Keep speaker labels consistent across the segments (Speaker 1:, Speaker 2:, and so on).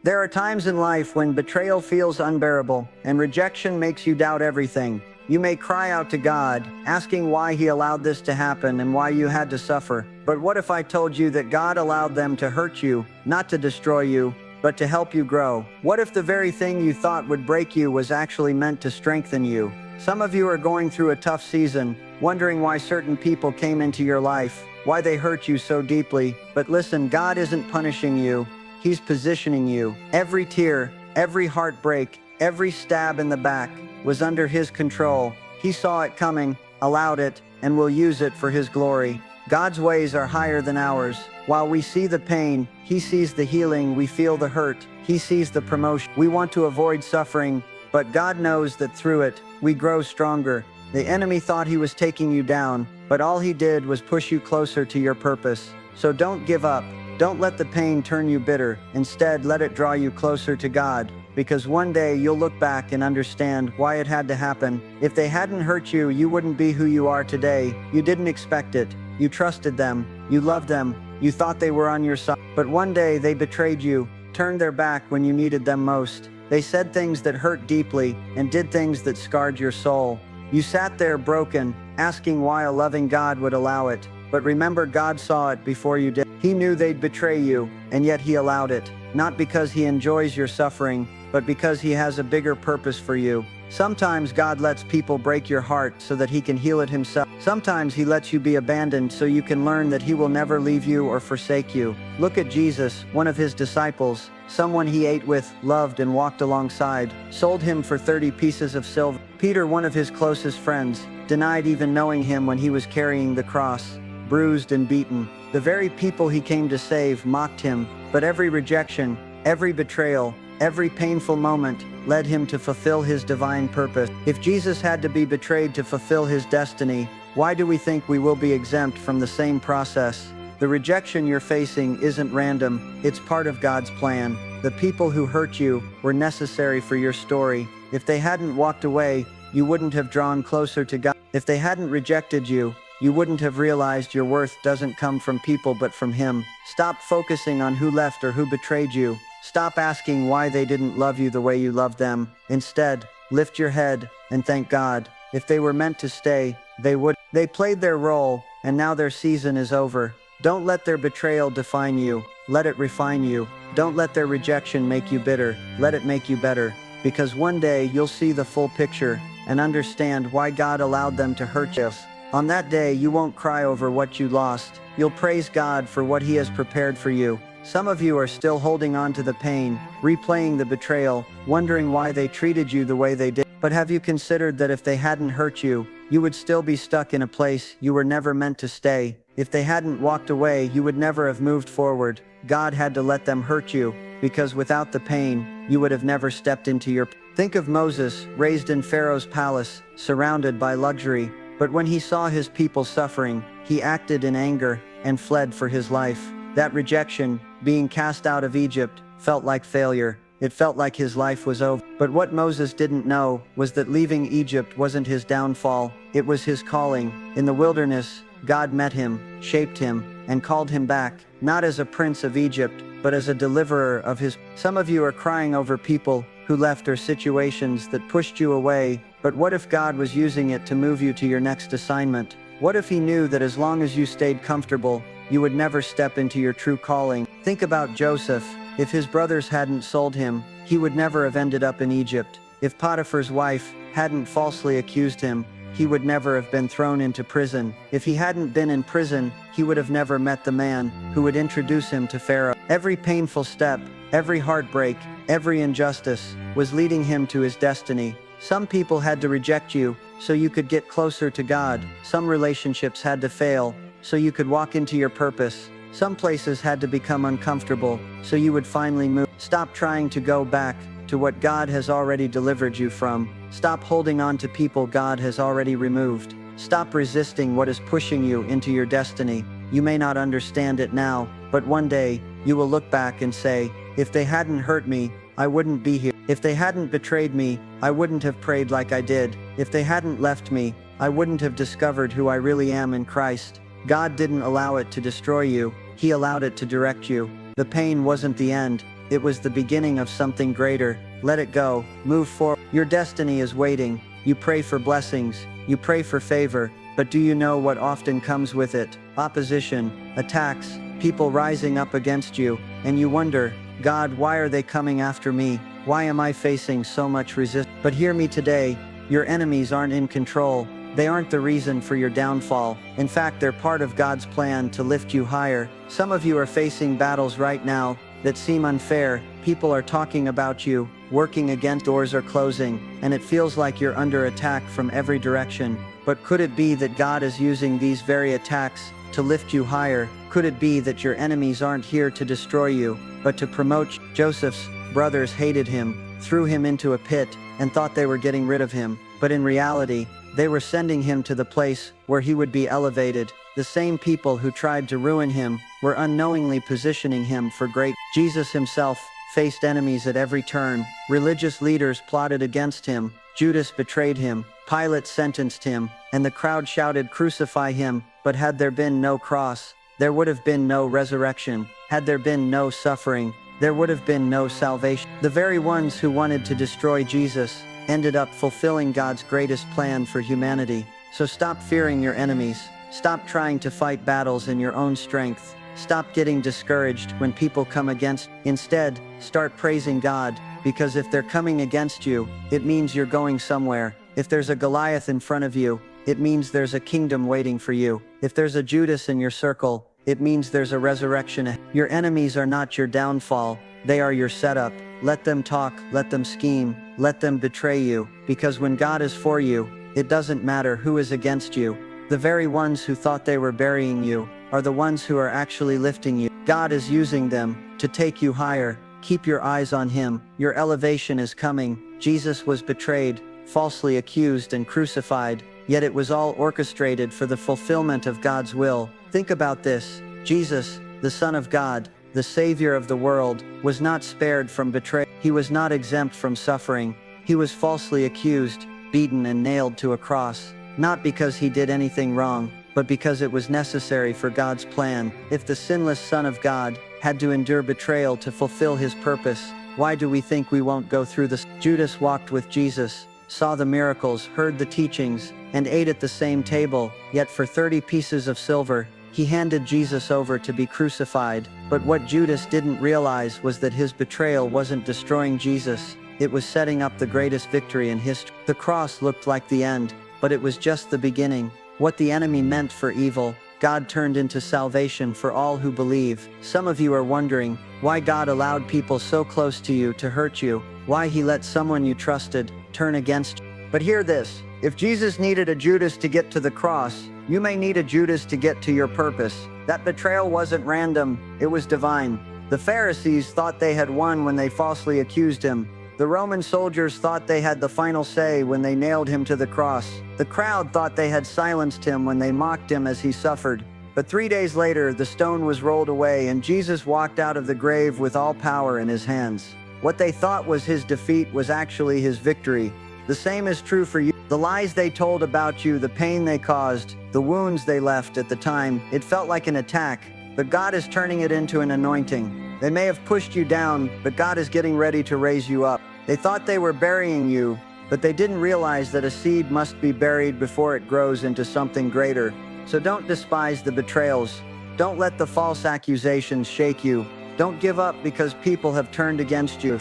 Speaker 1: There are times in life when betrayal feels unbearable and rejection makes you doubt everything. You may cry out to God, asking why He allowed this to happen and why you had to suffer. But what if I told you that God allowed them to hurt you, not to destroy you, but to help you grow? What if the very thing you thought would break you was actually meant to strengthen you? Some of you are going through a tough season, wondering why certain people came into your life, why they hurt you so deeply. But listen, God isn't punishing you. He's positioning you. Every tear, every heartbreak, every stab in the back was under His control. He saw it coming, allowed it, and will use it for His glory. God's ways are higher than ours. While we see the pain, He sees the healing. We feel the hurt. He sees the promotion. We want to avoid suffering, but God knows that through it, we grow stronger. The enemy thought he was taking you down, but all he did was push you closer to your purpose. So don't give up. Don't let the pain turn you bitter. Instead, let it draw you closer to God, because one day you'll look back and understand why it had to happen. If they hadn't hurt you, you wouldn't be who you are today. You didn't expect it. You trusted them. You loved them. You thought they were on your side. But one day they betrayed you, turned their back when you needed them most. They said things that hurt deeply and did things that scarred your soul. You sat there broken, asking why a loving God would allow it. But remember, God saw it before you did. He knew they'd betray you, and yet He allowed it. Not because He enjoys your suffering, but because He has a bigger purpose for you. Sometimes God lets people break your heart so that He can heal it Himself. Sometimes He lets you be abandoned so you can learn that He will never leave you or forsake you. Look at Jesus, one of His disciples, someone He ate with, loved, and walked alongside, sold Him for 30 pieces of silver. Peter, one of His closest friends, denied even knowing Him when He was carrying the cross, bruised and beaten. The very people He came to save mocked Him, but every rejection, every betrayal, every painful moment led Him to fulfill His divine purpose. If Jesus had to be betrayed to fulfill His destiny, why do we think we will be exempt from the same process? The rejection you're facing isn't random, it's part of God's plan. The people who hurt you were necessary for your story. If they hadn't walked away, you wouldn't have drawn closer to God. If they hadn't rejected you, you wouldn't have realized your worth doesn't come from people but from Him. Stop focusing on who left or who betrayed you. Stop asking why they didn't love you the way you loved them. Instead, lift your head and thank God. If they were meant to stay, they would. They played their role, and now their season is over. Don't let their betrayal define you. Let it refine you. Don't let their rejection make you bitter. Let it make you better. Because one day you'll see the full picture and understand why God allowed them to hurt you. On that day, you won't cry over what you lost. You'll praise God for what He has prepared for you. Some of you are still holding on to the pain, replaying the betrayal, wondering why they treated you the way they did. But have you considered that if they hadn't hurt you, you would still be stuck in a place you were never meant to stay? If they hadn't walked away, you would never have moved forward. God had to let them hurt you, because without the pain, you would have never stepped into your... Think of Moses, raised in Pharaoh's palace, surrounded by luxury. But when he saw his people suffering, he acted in anger and fled for his life. That rejection, being cast out of Egypt, felt like failure. It felt like his life was over. But what Moses didn't know was that leaving Egypt wasn't his downfall. It was his calling. In the wilderness, God met him, shaped him, and called him back, not as a prince of Egypt, but as a deliverer of his... Some of you are crying over people who left or situations that pushed you away. But what if God was using it to move you to your next assignment? What if He knew that as long as you stayed comfortable, you would never step into your true calling? Think about Joseph. If his brothers hadn't sold him, he would never have ended up in Egypt. If Potiphar's wife hadn't falsely accused him, he would never have been thrown into prison. If he hadn't been in prison, he would have never met the man who would introduce him to Pharaoh. Every painful step, every heartbreak, every injustice was leading him to his destiny. Some people had to reject you so you could get closer to God. Some relationships had to fail so you could walk into your purpose. Some places had to become uncomfortable so you would finally move. Stop trying to go back to what God has already delivered you from. Stop holding on to people God has already removed. Stop resisting what is pushing you into your destiny. You may not understand it now, but one day you will look back and say, if they hadn't hurt me, I wouldn't be here. If they hadn't betrayed me, I wouldn't have prayed like I did. If they hadn't left me, I wouldn't have discovered who I really am in Christ. God didn't allow it to destroy you. He allowed it to direct you. The pain wasn't the end. It was the beginning of something greater. Let it go. Move forward. Your destiny is waiting. You pray for blessings. You pray for favor. But do you know what often comes with it? Opposition, attacks, people rising up against you. And you wonder, God, why are they coming after me? Why am I facing so much resistance? But hear me today. Your enemies aren't in control. They aren't the reason for your downfall. In fact, they're part of God's plan to lift you higher. Some of you are facing battles right now that seem unfair. People are talking about you, working against, doors are closing, and it feels like you're under attack from every direction. But could it be that God is using these very attacks to lift you higher? Could it be that your enemies aren't here to destroy you, but to promote you? Joseph's brothers hated him, threw him into a pit, and thought they were getting rid of him. But in reality, they were sending him to the place where he would be elevated. The same people who tried to ruin him were unknowingly positioning him for great. Jesus himself faced enemies at every turn. Religious leaders plotted against him. Judas betrayed him. Pilate sentenced him, and the crowd shouted, "Crucify him." But had there been no cross, there would have been no resurrection. Had there been no suffering, there would have been no salvation. The very ones who wanted to destroy Jesus ended up fulfilling God's greatest plan for humanity. So stop fearing your enemies. Stop trying to fight battles in your own strength. Stop getting discouraged when people come against. Instead, start praising God, because if they're coming against you, it means you're going somewhere. If there's a Goliath in front of you, it means there's a kingdom waiting for you. If there's a Judas in your circle, it means there's a resurrection. Your enemies are not your downfall. They are your setup. Let them talk, let them scheme, let them betray you, because when God is for you, it doesn't matter who is against you. The very ones who thought they were burying you are the ones who are actually lifting you. God is using them to take you higher. Keep your eyes on Him. Your elevation is coming. Jesus was betrayed, falsely accused, and crucified, yet it was all orchestrated for the fulfillment of God's will. Think about this. Jesus, the Son of God, the Savior of the world, was not spared from betrayal. He was not exempt from suffering. He was falsely accused, beaten, and nailed to a cross, not because he did anything wrong, but because it was necessary for God's plan. If the sinless Son of God had to endure betrayal to fulfill his purpose, why do we think we won't go through this? Judas walked with Jesus, saw the miracles, heard the teachings, and ate at the same table, yet for 30 pieces of silver, he handed Jesus over to be crucified. But what Judas didn't realize was that his betrayal wasn't destroying Jesus. It was setting up the greatest victory in history. The cross looked like the end, but it was just the beginning. What the enemy meant for evil, God turned into salvation for all who believe. Some of you are wondering why God allowed people so close to you to hurt you, why he let someone you trusted turn against you. But hear this, if Jesus needed a Judas to get to the cross, you may need a Judas to get to your purpose. That betrayal wasn't random, it was divine. The Pharisees thought they had won when they falsely accused him. The Roman soldiers thought they had the final say when they nailed him to the cross. The crowd thought they had silenced him when they mocked him as he suffered. But 3 days later, the stone was rolled away and Jesus walked out of the grave with all power in his hands. What they thought was his defeat was actually his victory. The same is true for you. The lies they told about you, the pain they caused, the wounds they left at the time, it felt like an attack, but God is turning it into an anointing. They may have pushed you down, but God is getting ready to raise you up. They thought they were burying you, but they didn't realize that a seed must be buried before it grows into something greater. So don't despise the betrayals. Don't let the false accusations shake you. Don't give up because people have turned against you.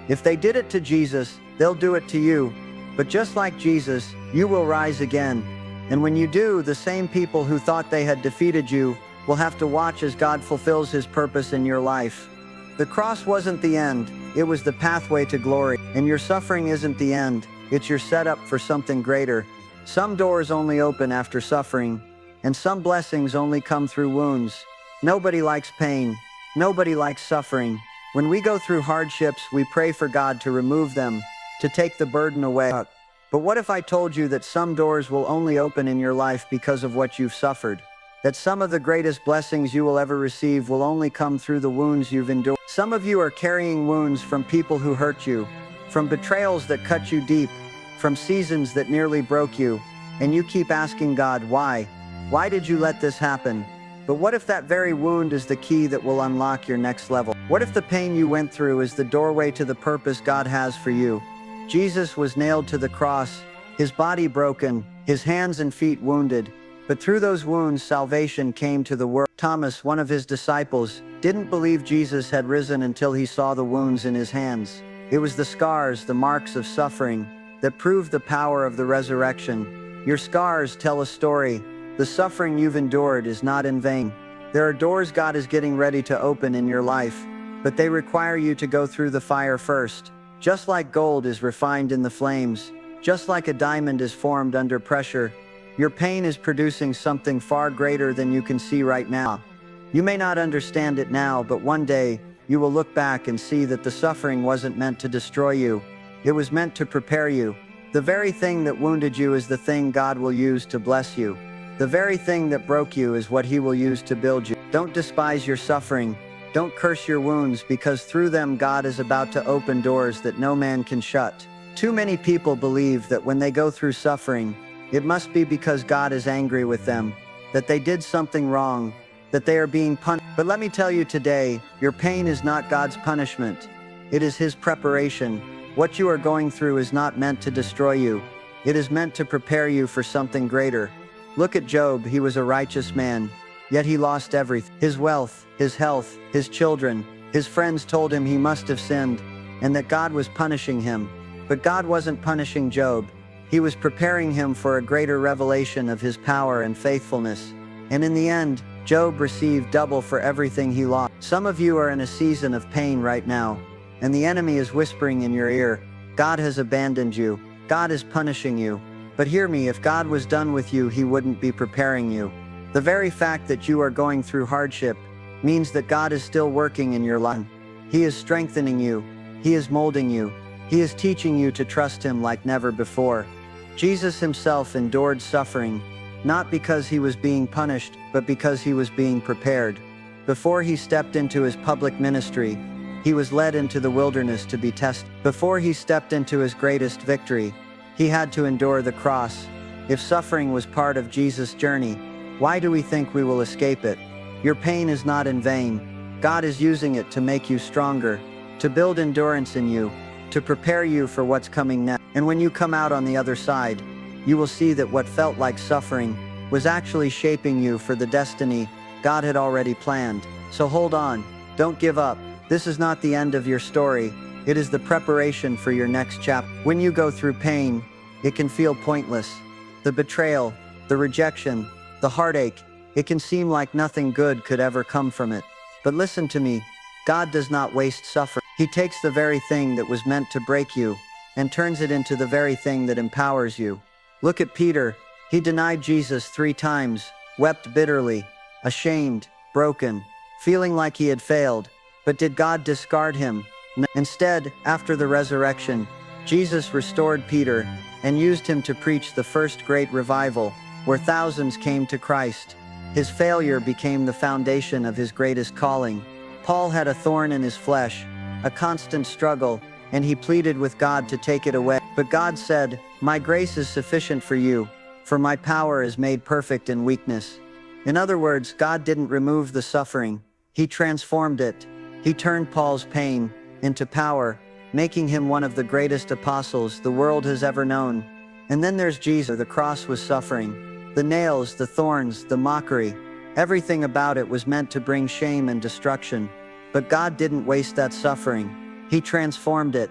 Speaker 1: If they did it to Jesus, they'll do it to you. But just like Jesus, you will rise again. And when you do, the same people who thought they had defeated you will have to watch as God fulfills his purpose in your life. The cross wasn't the end, it was the pathway to glory. And your suffering isn't the end, it's your setup for something greater. Some doors only open after suffering, and some blessings only come through wounds. Nobody likes pain. Nobody likes suffering. When we go through hardships, we pray for God to remove them, to take the burden away. But what if I told you that some doors will only open in your life because of what you've suffered? That some of the greatest blessings you will ever receive will only come through the wounds you've endured. Some of you are carrying wounds from people who hurt you, from betrayals that cut you deep, from seasons that nearly broke you, and you keep asking God, why? Why did you let this happen? But what if that very wound is the key that will unlock your next level? What if the pain you went through is the doorway to the purpose God has for you? Jesus was nailed to the cross, his body broken, his hands and feet wounded. But through those wounds, salvation came to the world. Thomas, one of his disciples, didn't believe Jesus had risen until he saw the wounds in his hands. It was the scars, the marks of suffering, that proved the power of the resurrection. Your scars tell a story. The suffering you've endured is not in vain. There are doors God is getting ready to open in your life, but they require you to go through the fire first. Just like gold is refined in the flames, just like a diamond is formed under pressure, your pain is producing something far greater than you can see right now. You may not understand it now, but one day, you will look back and see that the suffering wasn't meant to destroy you. It was meant to prepare you. The very thing that wounded you is the thing God will use to bless you. The very thing that broke you is what He will use to build you. Don't despise your suffering. Don't curse your wounds, because through them God is about to open doors that no man can shut. Too many people believe that when they go through suffering, it must be because God is angry with them, that they did something wrong, that they are being punished. But let me tell you today, your pain is not God's punishment. It is His preparation. What you are going through is not meant to destroy you. It is meant to prepare you for something greater. Look at Job. He was a righteous man, yet he lost everything. His wealth, his health, his children. His friends told him he must have sinned, and that God was punishing him. But God wasn't punishing Job. He was preparing him for a greater revelation of His power and faithfulness. And in the end, Job received double for everything he lost. Some of you are in a season of pain right now, and the enemy is whispering in your ear, God has abandoned you. God is punishing you. But hear me, if God was done with you, He wouldn't be preparing you. The very fact that you are going through hardship means that God is still working in your life. He is strengthening you. He is molding you. He is teaching you to trust Him like never before. Jesus Himself endured suffering, not because He was being punished, but because He was being prepared. Before He stepped into His public ministry, He was led into the wilderness to be tested. Before He stepped into His greatest victory, He had to endure the cross. If suffering was part of Jesus' journey, why do we think we will escape it? Your pain is not in vain. God is using it to make you stronger, to build endurance in you, to prepare you for what's coming next. And when you come out on the other side, you will see that what felt like suffering was actually shaping you for the destiny God had already planned. So hold on, don't give up. This is not the end of your story. It is the preparation for your next chapter. When you go through pain, it can feel pointless. The betrayal, the rejection, the heartache, it can seem like nothing good could ever come from it. But listen to me, God does not waste suffering. He takes the very thing that was meant to break you and turns it into the very thing that empowers you. Look at Peter. He denied Jesus 3 times, wept bitterly, ashamed, broken, feeling like he had failed. But did God discard him? No. Instead, after the resurrection, Jesus restored Peter and used him to preach the first great revival, where thousands came to Christ. His failure became the foundation of his greatest calling. Paul had a thorn in his flesh, a constant struggle, and he pleaded with God to take it away. But God said, "My grace is sufficient for you, for my power is made perfect in weakness." In other words, God didn't remove the suffering. He transformed it. He turned Paul's pain into power, making him one of the greatest apostles the world has ever known. And then there's Jesus. The cross was suffering. The nails, the thorns, the mockery, everything about it was meant to bring shame and destruction. But God didn't waste that suffering. He transformed it.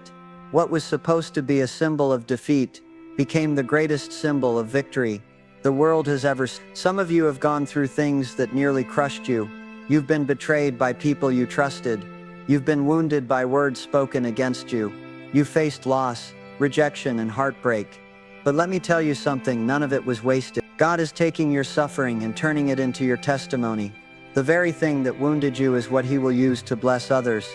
Speaker 1: What was supposed to be a symbol of defeat became the greatest symbol of victory the world has ever seen. Some of you have gone through things that nearly crushed you. You've been betrayed by people you trusted. You've been wounded by words spoken against you. You faced loss, rejection, and heartbreak. But let me tell you something, none of it was wasted. God is taking your suffering and turning it into your testimony. The very thing that wounded you is what He will use to bless others.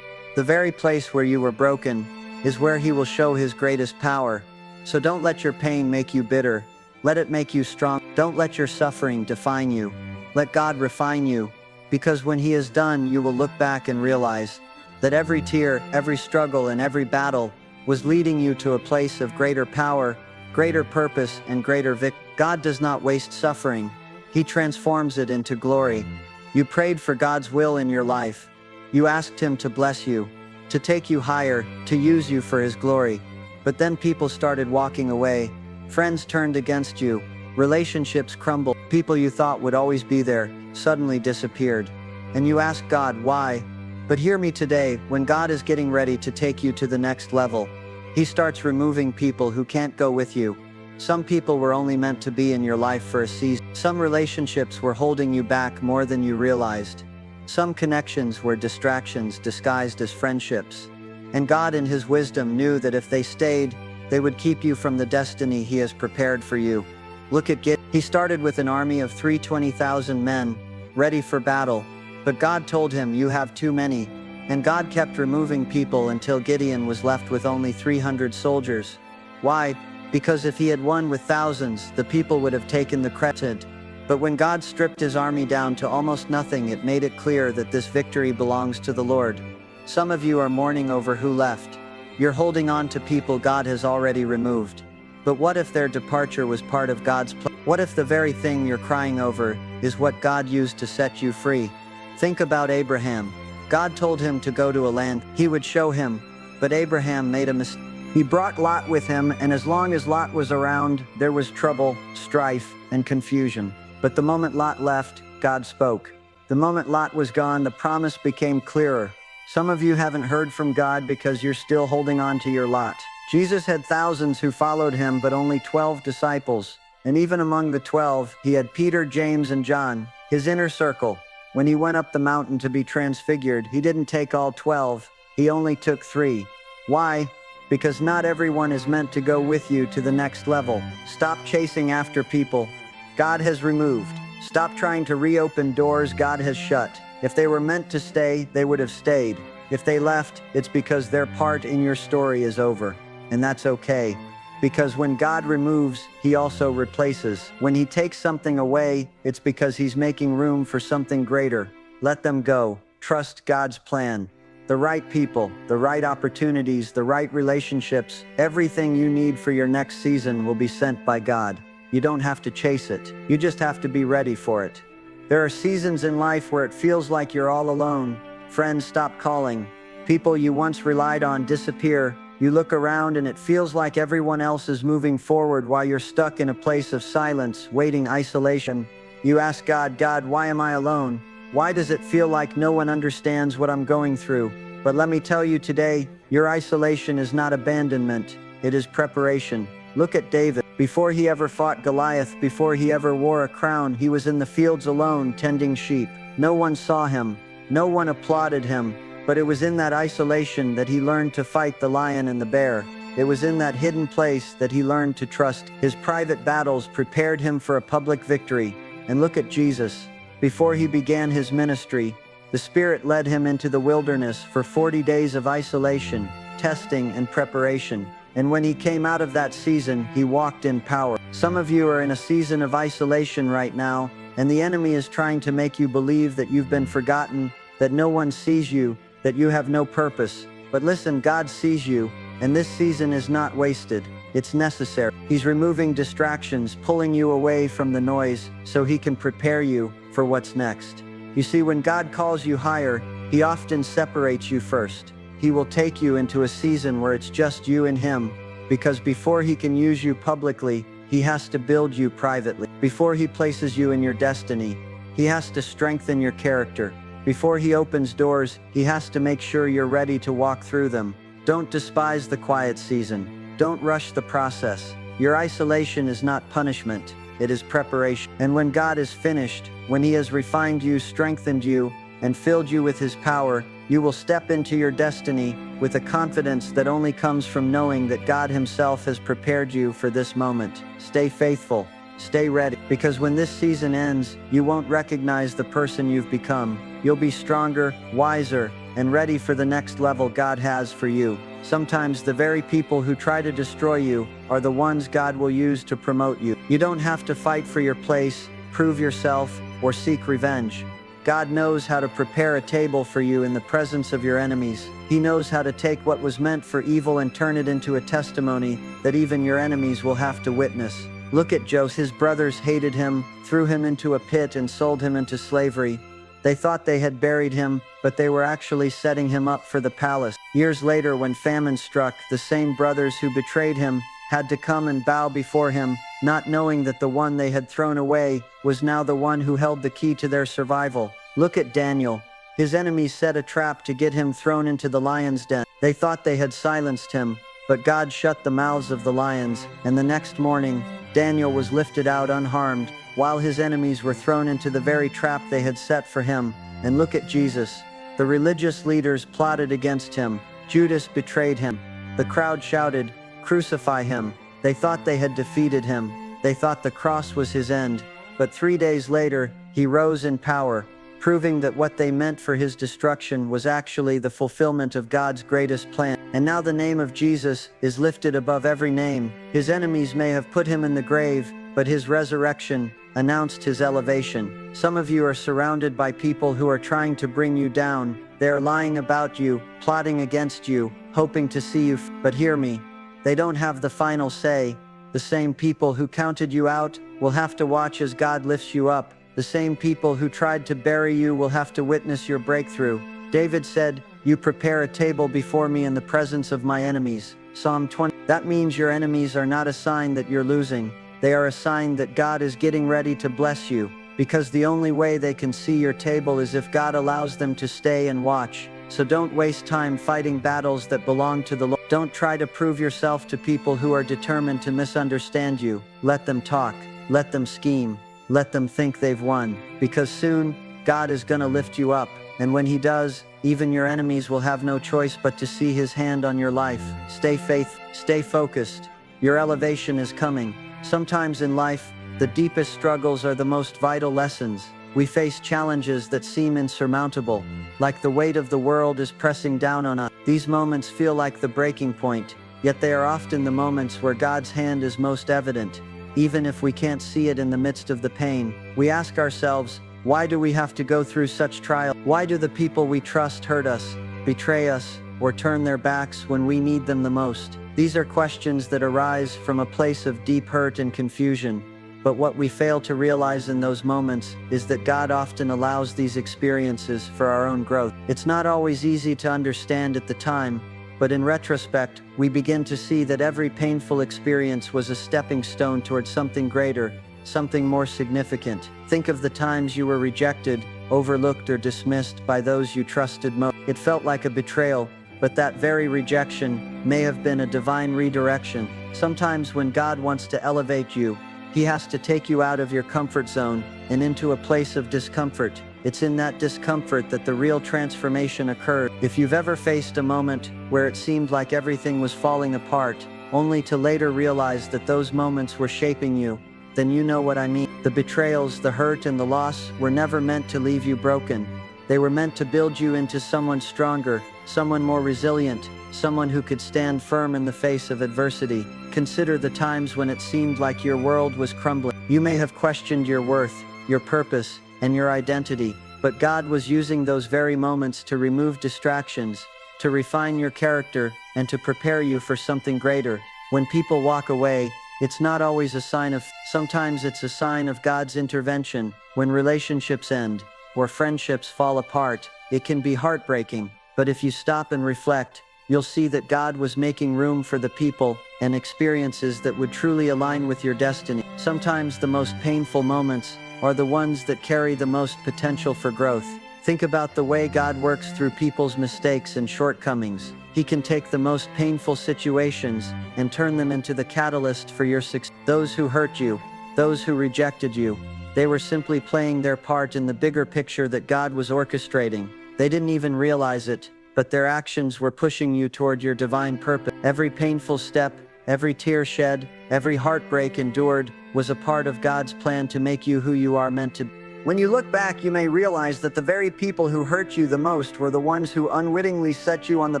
Speaker 1: The very place where you were broken is where He will show His greatest power. So don't let your pain make you bitter. Let it make you strong. Don't let your suffering define you. Let God refine you, because when He is done, you will look back and realize that every tear, every struggle, and every battle was leading you to a place of greater power, greater purpose, and greater victory. God does not waste suffering. He transforms it into glory. You prayed for God's will in your life. You asked Him to bless you, to take you higher, to use you for His glory. But then people started walking away. Friends turned against you. Relationships crumbled. People you thought would always be there suddenly disappeared. And you asked God why. But hear me today, when God is getting ready to take you to the next level, He starts removing people who can't go with you. Some people were only meant to be in your life for a season. Some relationships were holding you back more than you realized. Some connections were distractions disguised as friendships. And God in His wisdom knew that if they stayed, they would keep you from the destiny He has prepared for you. Look at Gideon. He started with an army of 320,000 men, ready for battle. But God told him, "You have too many." And God kept removing people until Gideon was left with only 300 soldiers. Why? Because if he had won with thousands, the people would have taken the credit. But when God stripped his army down to almost nothing, it made it clear that this victory belongs to the Lord. Some of you are mourning over who left. You're holding on to people God has already removed. But what if their departure was part of God's plan? What if the very thing you're crying over is what God used to set you free? Think about Abraham. God told him to go to a land He would show him, but Abraham made a mistake. He brought Lot with him, and as long as Lot was around, there was trouble, strife, and confusion. But the moment Lot left, God spoke. The moment Lot was gone, the promise became clearer. Some of you haven't heard from God because you're still holding on to your Lot. Jesus had thousands who followed Him, but only 12 disciples. And even among the 12, He had Peter, James, and John, His inner circle. When He went up the mountain to be transfigured, He didn't take all 12. He only took 3. Why? Because not everyone is meant to go with you to the next level. Stop chasing after people God has removed. Stop trying to reopen doors God has shut. If they were meant to stay, they would have stayed. If they left, it's because their part in your story is over. And that's okay. Because when God removes, He also replaces. When He takes something away, it's because He's making room for something greater. Let them go. Trust God's plan. The right people, the right opportunities, the right relationships, everything you need for your next season will be sent by God. You don't have to chase it. You just have to be ready for it. There are seasons in life where it feels like you're all alone. Friends stop calling. People you once relied on disappear. You look around and it feels like everyone else is moving forward while you're stuck in a place of silence, waiting isolation. You ask God, "God, why am I alone? Why does it feel like no one understands what I'm going through?" But let me tell you today, your isolation is not abandonment, it is preparation. Look at David. Before he ever fought Goliath, before he ever wore a crown, he was in the fields alone, tending sheep. No one saw him. No one applauded him. But it was in that isolation that he learned to fight the lion and the bear. It was in that hidden place that he learned to trust. His private battles prepared him for a public victory. And look at Jesus. Before he began his ministry, the Spirit led him into the wilderness for 40 days of isolation, testing, and preparation. And when he came out of that season, he walked in power. Some of you are in a season of isolation right now, and the enemy is trying to make you believe that you've been forgotten, that no one sees you, that you have no purpose. But listen, God sees you, and this season is not wasted. It's necessary. He's removing distractions, pulling you away from the noise, so He can prepare you for what's next. You see, when God calls you higher, He often separates you first. He will take you into a season where it's just you and Him, because before He can use you publicly, He has to build you privately. Before He places you in your destiny, He has to strengthen your character. Before He opens doors, He has to make sure you're ready to walk through them. Don't despise the quiet season. Don't rush the process. Your isolation is not punishment, it is preparation. And when God is finished, when He has refined you, strengthened you, and filled you with His power, you will step into your destiny with a confidence that only comes from knowing that God Himself has prepared you for this moment. Stay faithful. Stay ready, because when this season ends, you won't recognize the person you've become. You'll be stronger, wiser, and ready for the next level God has for you. Sometimes the very people who try to destroy you are the ones God will use to promote you. You don't have to fight for your place, prove yourself, or seek revenge. God knows how to prepare a table for you in the presence of your enemies. He knows how to take what was meant for evil and turn it into a testimony that even your enemies will have to witness. Look at Joseph. His brothers hated him, threw him into a pit, and sold him into slavery. They thought they had buried him, but they were actually setting him up for the palace. Years later, when famine struck, the same brothers who betrayed him had to come and bow before him, not knowing that the one they had thrown away was now the one who held the key to their survival. Look at Daniel. His enemies set a trap to get him thrown into the lion's den. They thought they had silenced him, but God shut the mouths of the lions, and the next morning, Daniel was lifted out unharmed, while his enemies were thrown into the very trap they had set for him. And look at Jesus. The religious leaders plotted against him. Judas betrayed him. The crowd shouted, "Crucify him." They thought they had defeated him. They thought the cross was his end. But 3 days later, he rose in power, proving that what they meant for his destruction was actually the fulfillment of God's greatest plan. And now the name of Jesus is lifted above every name. His enemies may have put him in the grave, but his resurrection announced his elevation. Some of you are surrounded by people who are trying to bring you down. They are lying about you, plotting against you, hoping to see you but hear me. They don't have the final say. The same people who counted you out will have to watch as God lifts you up. The same people who tried to bury you will have to witness your breakthrough. David said, "You prepare a table before me in the presence of my enemies." Psalm 20. That means your enemies are not a sign that you're losing. They are a sign that God is getting ready to bless you, because the only way they can see your table is if God allows them to stay and watch. So don't waste time fighting battles that belong to the Lord. Don't try to prove yourself to people who are determined to misunderstand you. Let them talk. Let them scheme. Let them think they've won, because soon God is going to lift you up. And when he does, even your enemies will have no choice but to see his hand on your life. Stay faithful. Stay focused. Your elevation is coming. Sometimes in life, the deepest struggles are the most vital lessons. We face challenges that seem insurmountable, like the weight of the world is pressing down on us. These moments feel like the breaking point, yet they are often the moments where God's hand is most evident. Even if we can't see it in the midst of the pain, we ask ourselves, why do we have to go through such trial? Why do the people we trust hurt us, betray us, or turn their backs when we need them the most? These are questions that arise from a place of deep hurt and confusion. But what we fail to realize in those moments is that God often allows these experiences for our own growth. It's not always easy to understand at the time, but in retrospect, we begin to see that every painful experience was a stepping stone towards something greater, something more significant. Think of the times you were rejected, overlooked, or dismissed by those you trusted most. It felt like a betrayal, but that very rejection may have been a divine redirection. Sometimes when God wants to elevate you, he has to take you out of your comfort zone and into a place of discomfort. It's in that discomfort that the real transformation occurs. If you've ever faced a moment where it seemed like everything was falling apart, only to later realize that those moments were shaping you, then you know what I mean. The betrayals, the hurt, and the loss were never meant to leave you broken. They were meant to build you into someone stronger, someone more resilient, someone who could stand firm in the face of adversity. Consider the times when it seemed like your world was crumbling. You may have questioned your worth, your purpose, and your identity, but God was using those very moments to remove distractions, to refine your character, and to prepare you for something greater. When people walk away, it's not always a sign of, sometimes it's a sign of God's intervention. When relationships end, or friendships fall apart, it can be heartbreaking, but if you stop and reflect, you'll see that God was making room for the people and experiences that would truly align with your destiny. Sometimes the most painful moments are the ones that carry the most potential for growth. Think about the way God works through people's mistakes and shortcomings. He can take the most painful situations and turn them into the catalyst for your success. Those who hurt you, those who rejected you, they were simply playing their part in the bigger picture that God was orchestrating. They didn't even realize it, but their actions were pushing you toward your divine purpose. Every painful step, every tear shed, every heartbreak endured was a part of God's plan to make you who you are meant to be. When you look back, you may realize that the very people who hurt you the most were the ones who unwittingly set you on the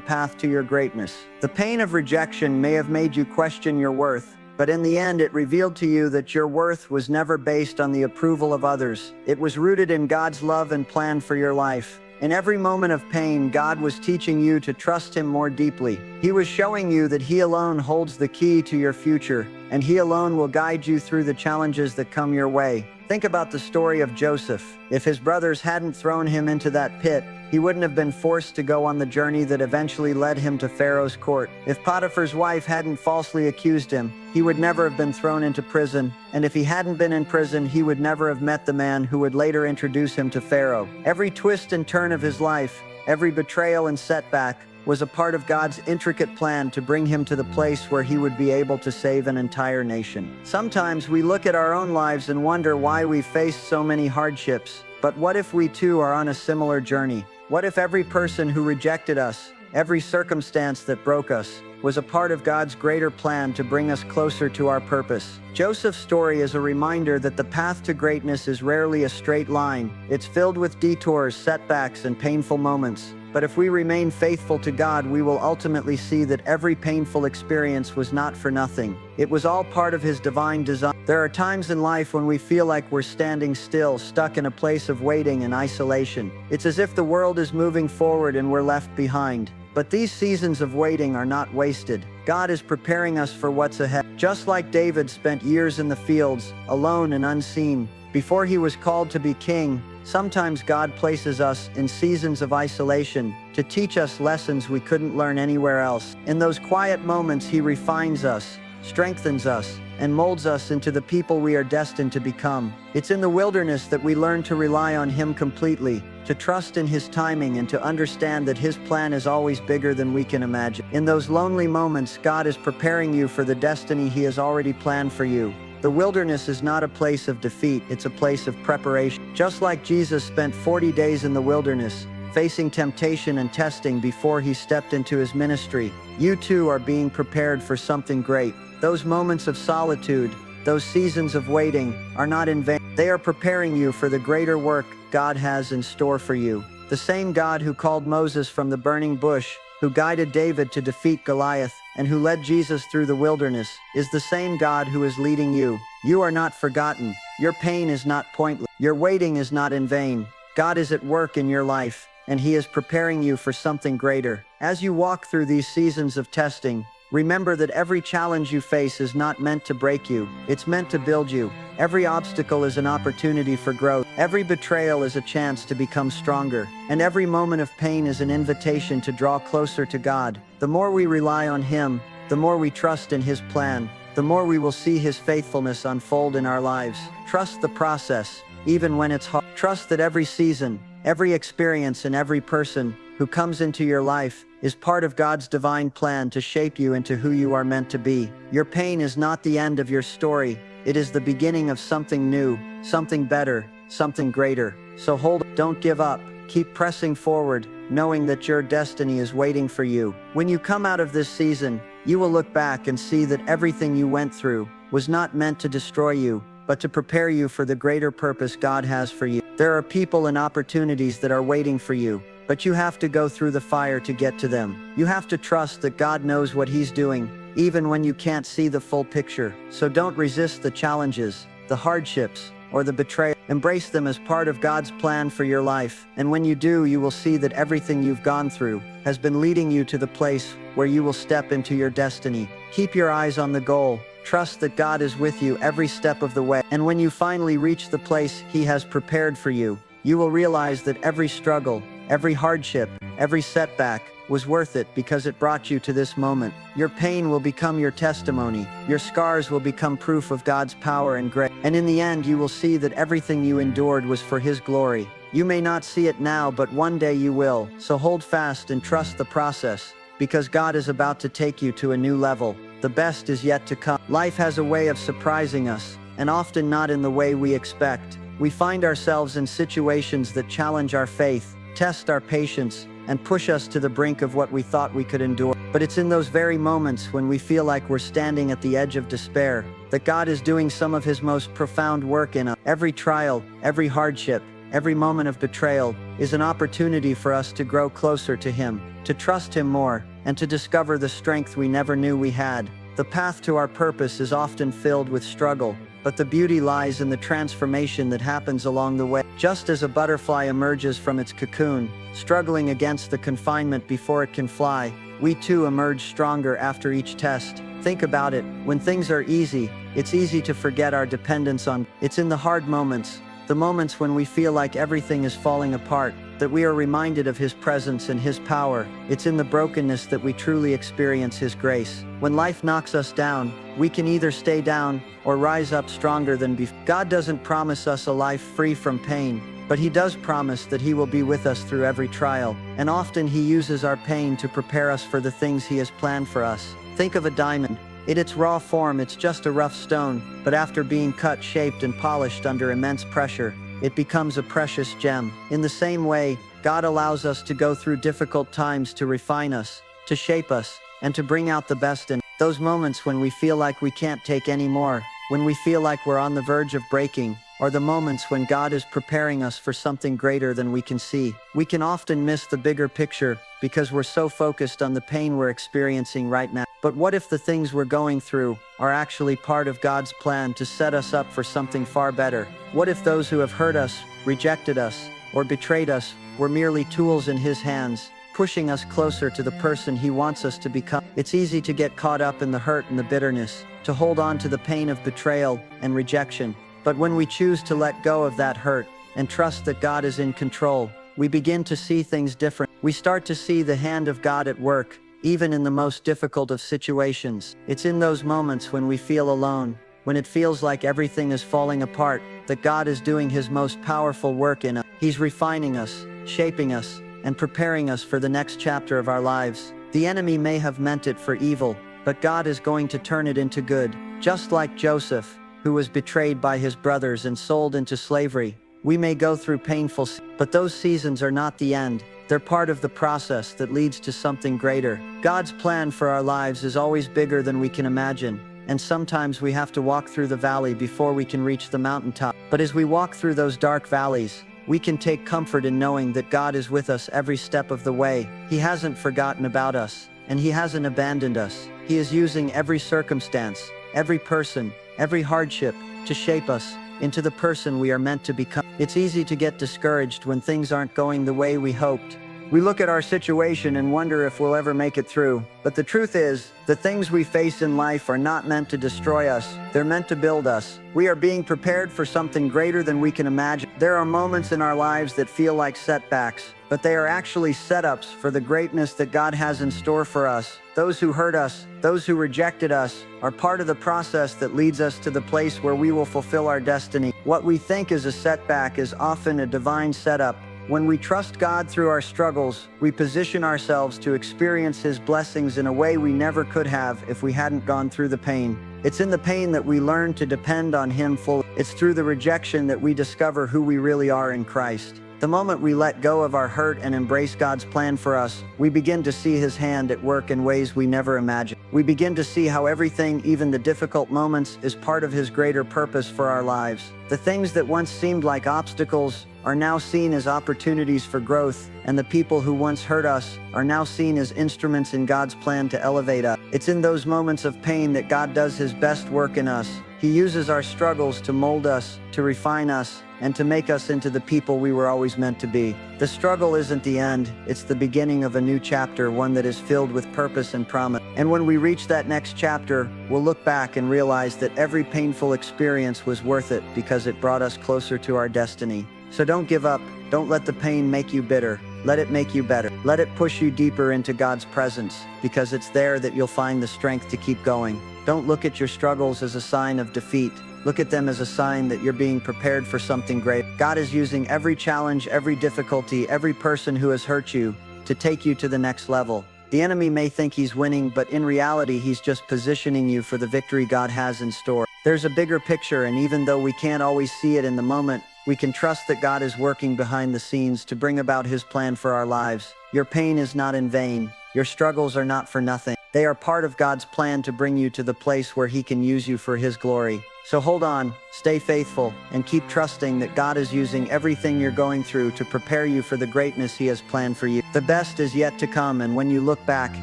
Speaker 1: path to your greatness. The pain of rejection may have made you question your worth, but in the end it revealed to you that your worth was never based on the approval of others. It was rooted in God's love and plan for your life. In every moment of pain, God was teaching you to trust Him more deeply. He was showing you that He alone holds the key to your future, and He alone will guide you through the challenges that come your way. Think about the story of Joseph. If his brothers hadn't thrown him into that pit, he wouldn't have been forced to go on the journey that eventually led him to Pharaoh's court. If Potiphar's wife hadn't falsely accused him, he would never have been thrown into prison. And if he hadn't been in prison, he would never have met the man who would later introduce him to Pharaoh. Every twist and turn of his life, every betrayal and setback, was a part of God's intricate plan to bring him to the place where he would be able to save an entire nation. Sometimes we look at our own lives and wonder why we faced so many hardships. But what if we too are on a similar journey? What if every person who rejected us, every circumstance that broke us, was a part of God's greater plan to bring us closer to our purpose? Joseph's story is a reminder that the path to greatness is rarely a straight line. It's filled with detours, setbacks, and painful moments. But if we remain faithful to God, we will ultimately see that every painful experience was not for nothing. It was all part of His divine design. There are times in life when we feel like we're standing still, stuck in a place of waiting and isolation. It's as if the world is moving forward and we're left behind. But these seasons of waiting are not wasted. God is preparing us for what's ahead. Just like David spent years in the fields, alone and unseen, before he was called to be king, sometimes God places us in seasons of isolation to teach us lessons we couldn't learn anywhere else. In those quiet moments, He refines us, strengthens us, and molds us into the people we are destined to become. It's in the wilderness that we learn to rely on Him completely, to trust in His timing, and to understand that His plan is always bigger than we can imagine. In those lonely moments, God is preparing you for the destiny He has already planned for you. The wilderness is not a place of defeat, it's a place of preparation. Just like Jesus spent 40 days in the wilderness, facing temptation and testing before He stepped into His ministry, you too are being prepared for something great. Those moments of solitude, those seasons of waiting, are not in vain. They are preparing you for the greater work God has in store for you. The same God who called Moses from the burning bush, who guided David to defeat Goliath, and who led Jesus through the wilderness, is the same God who is leading you. You are not forgotten. Your pain is not pointless. Your waiting is not in vain. God is at work in your life, and He is preparing you for something greater. As you walk through these seasons of testing, remember that every challenge you face is not meant to break you. It's meant to build you. Every obstacle is an opportunity for growth. Every betrayal is a chance to become stronger. And every moment of pain is an invitation to draw closer to God. The more we rely on Him, the more we trust in His plan, the more we will see His faithfulness unfold in our lives. Trust the process, even when it's hard. Trust that every season, every experience, and every person who comes into your life is part of God's divine plan to shape you into who you are meant to be. Your pain is not the end of your story. It is the beginning of something new, something better, something greater. So don't give up. Keep pressing forward, knowing that your destiny is waiting for you. When you come out of this season, you will look back and see that everything you went through was not meant to destroy you, but to prepare you for the greater purpose God has for you. There are people and opportunities that are waiting for you, but you have to go through the fire to get to them. You have to trust that God knows what He's doing, even when you can't see the full picture. So don't resist the challenges, the hardships, or the betrayal. Embrace them as part of God's plan for your life. And when you do, you will see that everything you've gone through has been leading you to the place where you will step into your destiny. Keep your eyes on the goal. Trust that God is with you every step of the way. And when you finally reach the place He has prepared for you, you will realize that every struggle, every hardship, every setback was worth it because it brought you to this moment. Your pain will become your testimony. Your scars will become proof of God's power and grace. And in the end, you will see that everything you endured was for His glory. You may not see it now, but one day you will. So hold fast and trust the process, because God is about to take you to a new level. The best is yet to come. Life has a way of surprising us, and often not in the way we expect. We find ourselves in situations that challenge our faith, test our patience, and push us to the brink of what we thought we could endure. But it's in those very moments when we feel like we're standing at the edge of despair that God is doing some of His most profound work in us. Every trial, every hardship, every moment of betrayal is an opportunity for us to grow closer to Him, to trust Him more, and to discover the strength we never knew we had. The path to our purpose is often filled with struggle, but the beauty lies in the transformation that happens along the way. Just as a butterfly emerges from its cocoon, struggling against the confinement before it can fly, we too emerge stronger after each test. Think about it. When things are easy, it's easy to forget our dependence on. It's in the hard moments, the moments when we feel like everything is falling apart, that we are reminded of His presence and His power. It's in the brokenness that we truly experience His grace. When life knocks us down, we can either stay down or rise up stronger than before. God doesn't promise us a life free from pain, but He does promise that He will be with us through every trial, and often He uses our pain to prepare us for the things He has planned for us. Think of a diamond. In its raw form, it's just a rough stone, but after being cut, shaped, and polished under immense pressure, it becomes a precious gem. In the same way, God allows us to go through difficult times to refine us, to shape us, and to bring out the best in those moments when we feel like we can't take any more, when we feel like we're on the verge of breaking, or the moments when God is preparing us for something greater than we can see. We can often miss the bigger picture because we're so focused on the pain we're experiencing right now. But what if the things we're going through are actually part of God's plan to set us up for something far better? What if those who have hurt us, rejected us, or betrayed us were merely tools in His hands, pushing us closer to the person He wants us to become? It's easy to get caught up in the hurt and the bitterness, to hold on to the pain of betrayal and rejection. But when we choose to let go of that hurt and trust that God is in control, we begin to see things different. We start to see the hand of God at work, even in the most difficult of situations. It's in those moments when we feel alone, when it feels like everything is falling apart, that God is doing His most powerful work in us. He's refining us, shaping us, and preparing us for the next chapter of our lives. The enemy may have meant it for evil, but God is going to turn it into good. Just like Joseph, who was betrayed by his brothers and sold into slavery, we may go through painful seasons, but those seasons are not the end. They're part of the process that leads to something greater. God's plan for our lives is always bigger than we can imagine, and sometimes we have to walk through the valley before we can reach the mountaintop. But as we walk through those dark valleys, we can take comfort in knowing that God is with us every step of the way. He hasn't forgotten about us, and He hasn't abandoned us. He is using every circumstance, every person, every hardship to shape us into the person we are meant to become. It's easy to get discouraged when things aren't going the way we hoped. We look at our situation and wonder if we'll ever make it through. But the truth is, the things we face in life are not meant to destroy us. They're meant to build us. We are being prepared for something greater than we can imagine. There are moments in our lives that feel like setbacks, but they are actually setups for the greatness that God has in store for us. Those who hurt us, those who rejected us, are part of the process that leads us to the place where we will fulfill our destiny. What we think is a setback is often a divine setup. When we trust God through our struggles, we position ourselves to experience His blessings in a way we never could have if we hadn't gone through the pain. It's in the pain that we learn to depend on Him fully. It's through the rejection that we discover who we really are in Christ. The moment we let go of our hurt and embrace God's plan for us, we begin to see His hand at work in ways we never imagined. We begin to see how everything, even the difficult moments, is part of His greater purpose for our lives. The things that once seemed like obstacles are now seen as opportunities for growth, and the people who once hurt us are now seen as instruments in God's plan to elevate us. It's in those moments of pain that God does His best work in us. He uses our struggles to mold us, to refine us, and to make us into the people we were always meant to be. The struggle isn't the end, it's the beginning of a new chapter, one that is filled with purpose and promise. And when we reach that next chapter, we'll look back and realize that every painful experience was worth it because it brought us closer to our destiny. So don't give up. Don't let the pain make you bitter. Let it make you better. Let it push you deeper into God's presence, because it's there that you'll find the strength to keep going. Don't look at your struggles as a sign of defeat. Look at them as a sign that you're being prepared for something great. God is using every challenge, every difficulty, every person who has hurt you to take you to the next level. The enemy may think he's winning, but in reality, he's just positioning you for the victory God has in store. There's a bigger picture, and even though we can't always see it in the moment, we can trust that God is working behind the scenes to bring about His plan for our lives. Your pain is not in vain. Your struggles are not for nothing. They are part of God's plan to bring you to the place where He can use you for His glory. So hold on, stay faithful, and keep trusting that God is using everything you're going through to prepare you for the greatness He has planned for you. The best is yet to come, and when you look back,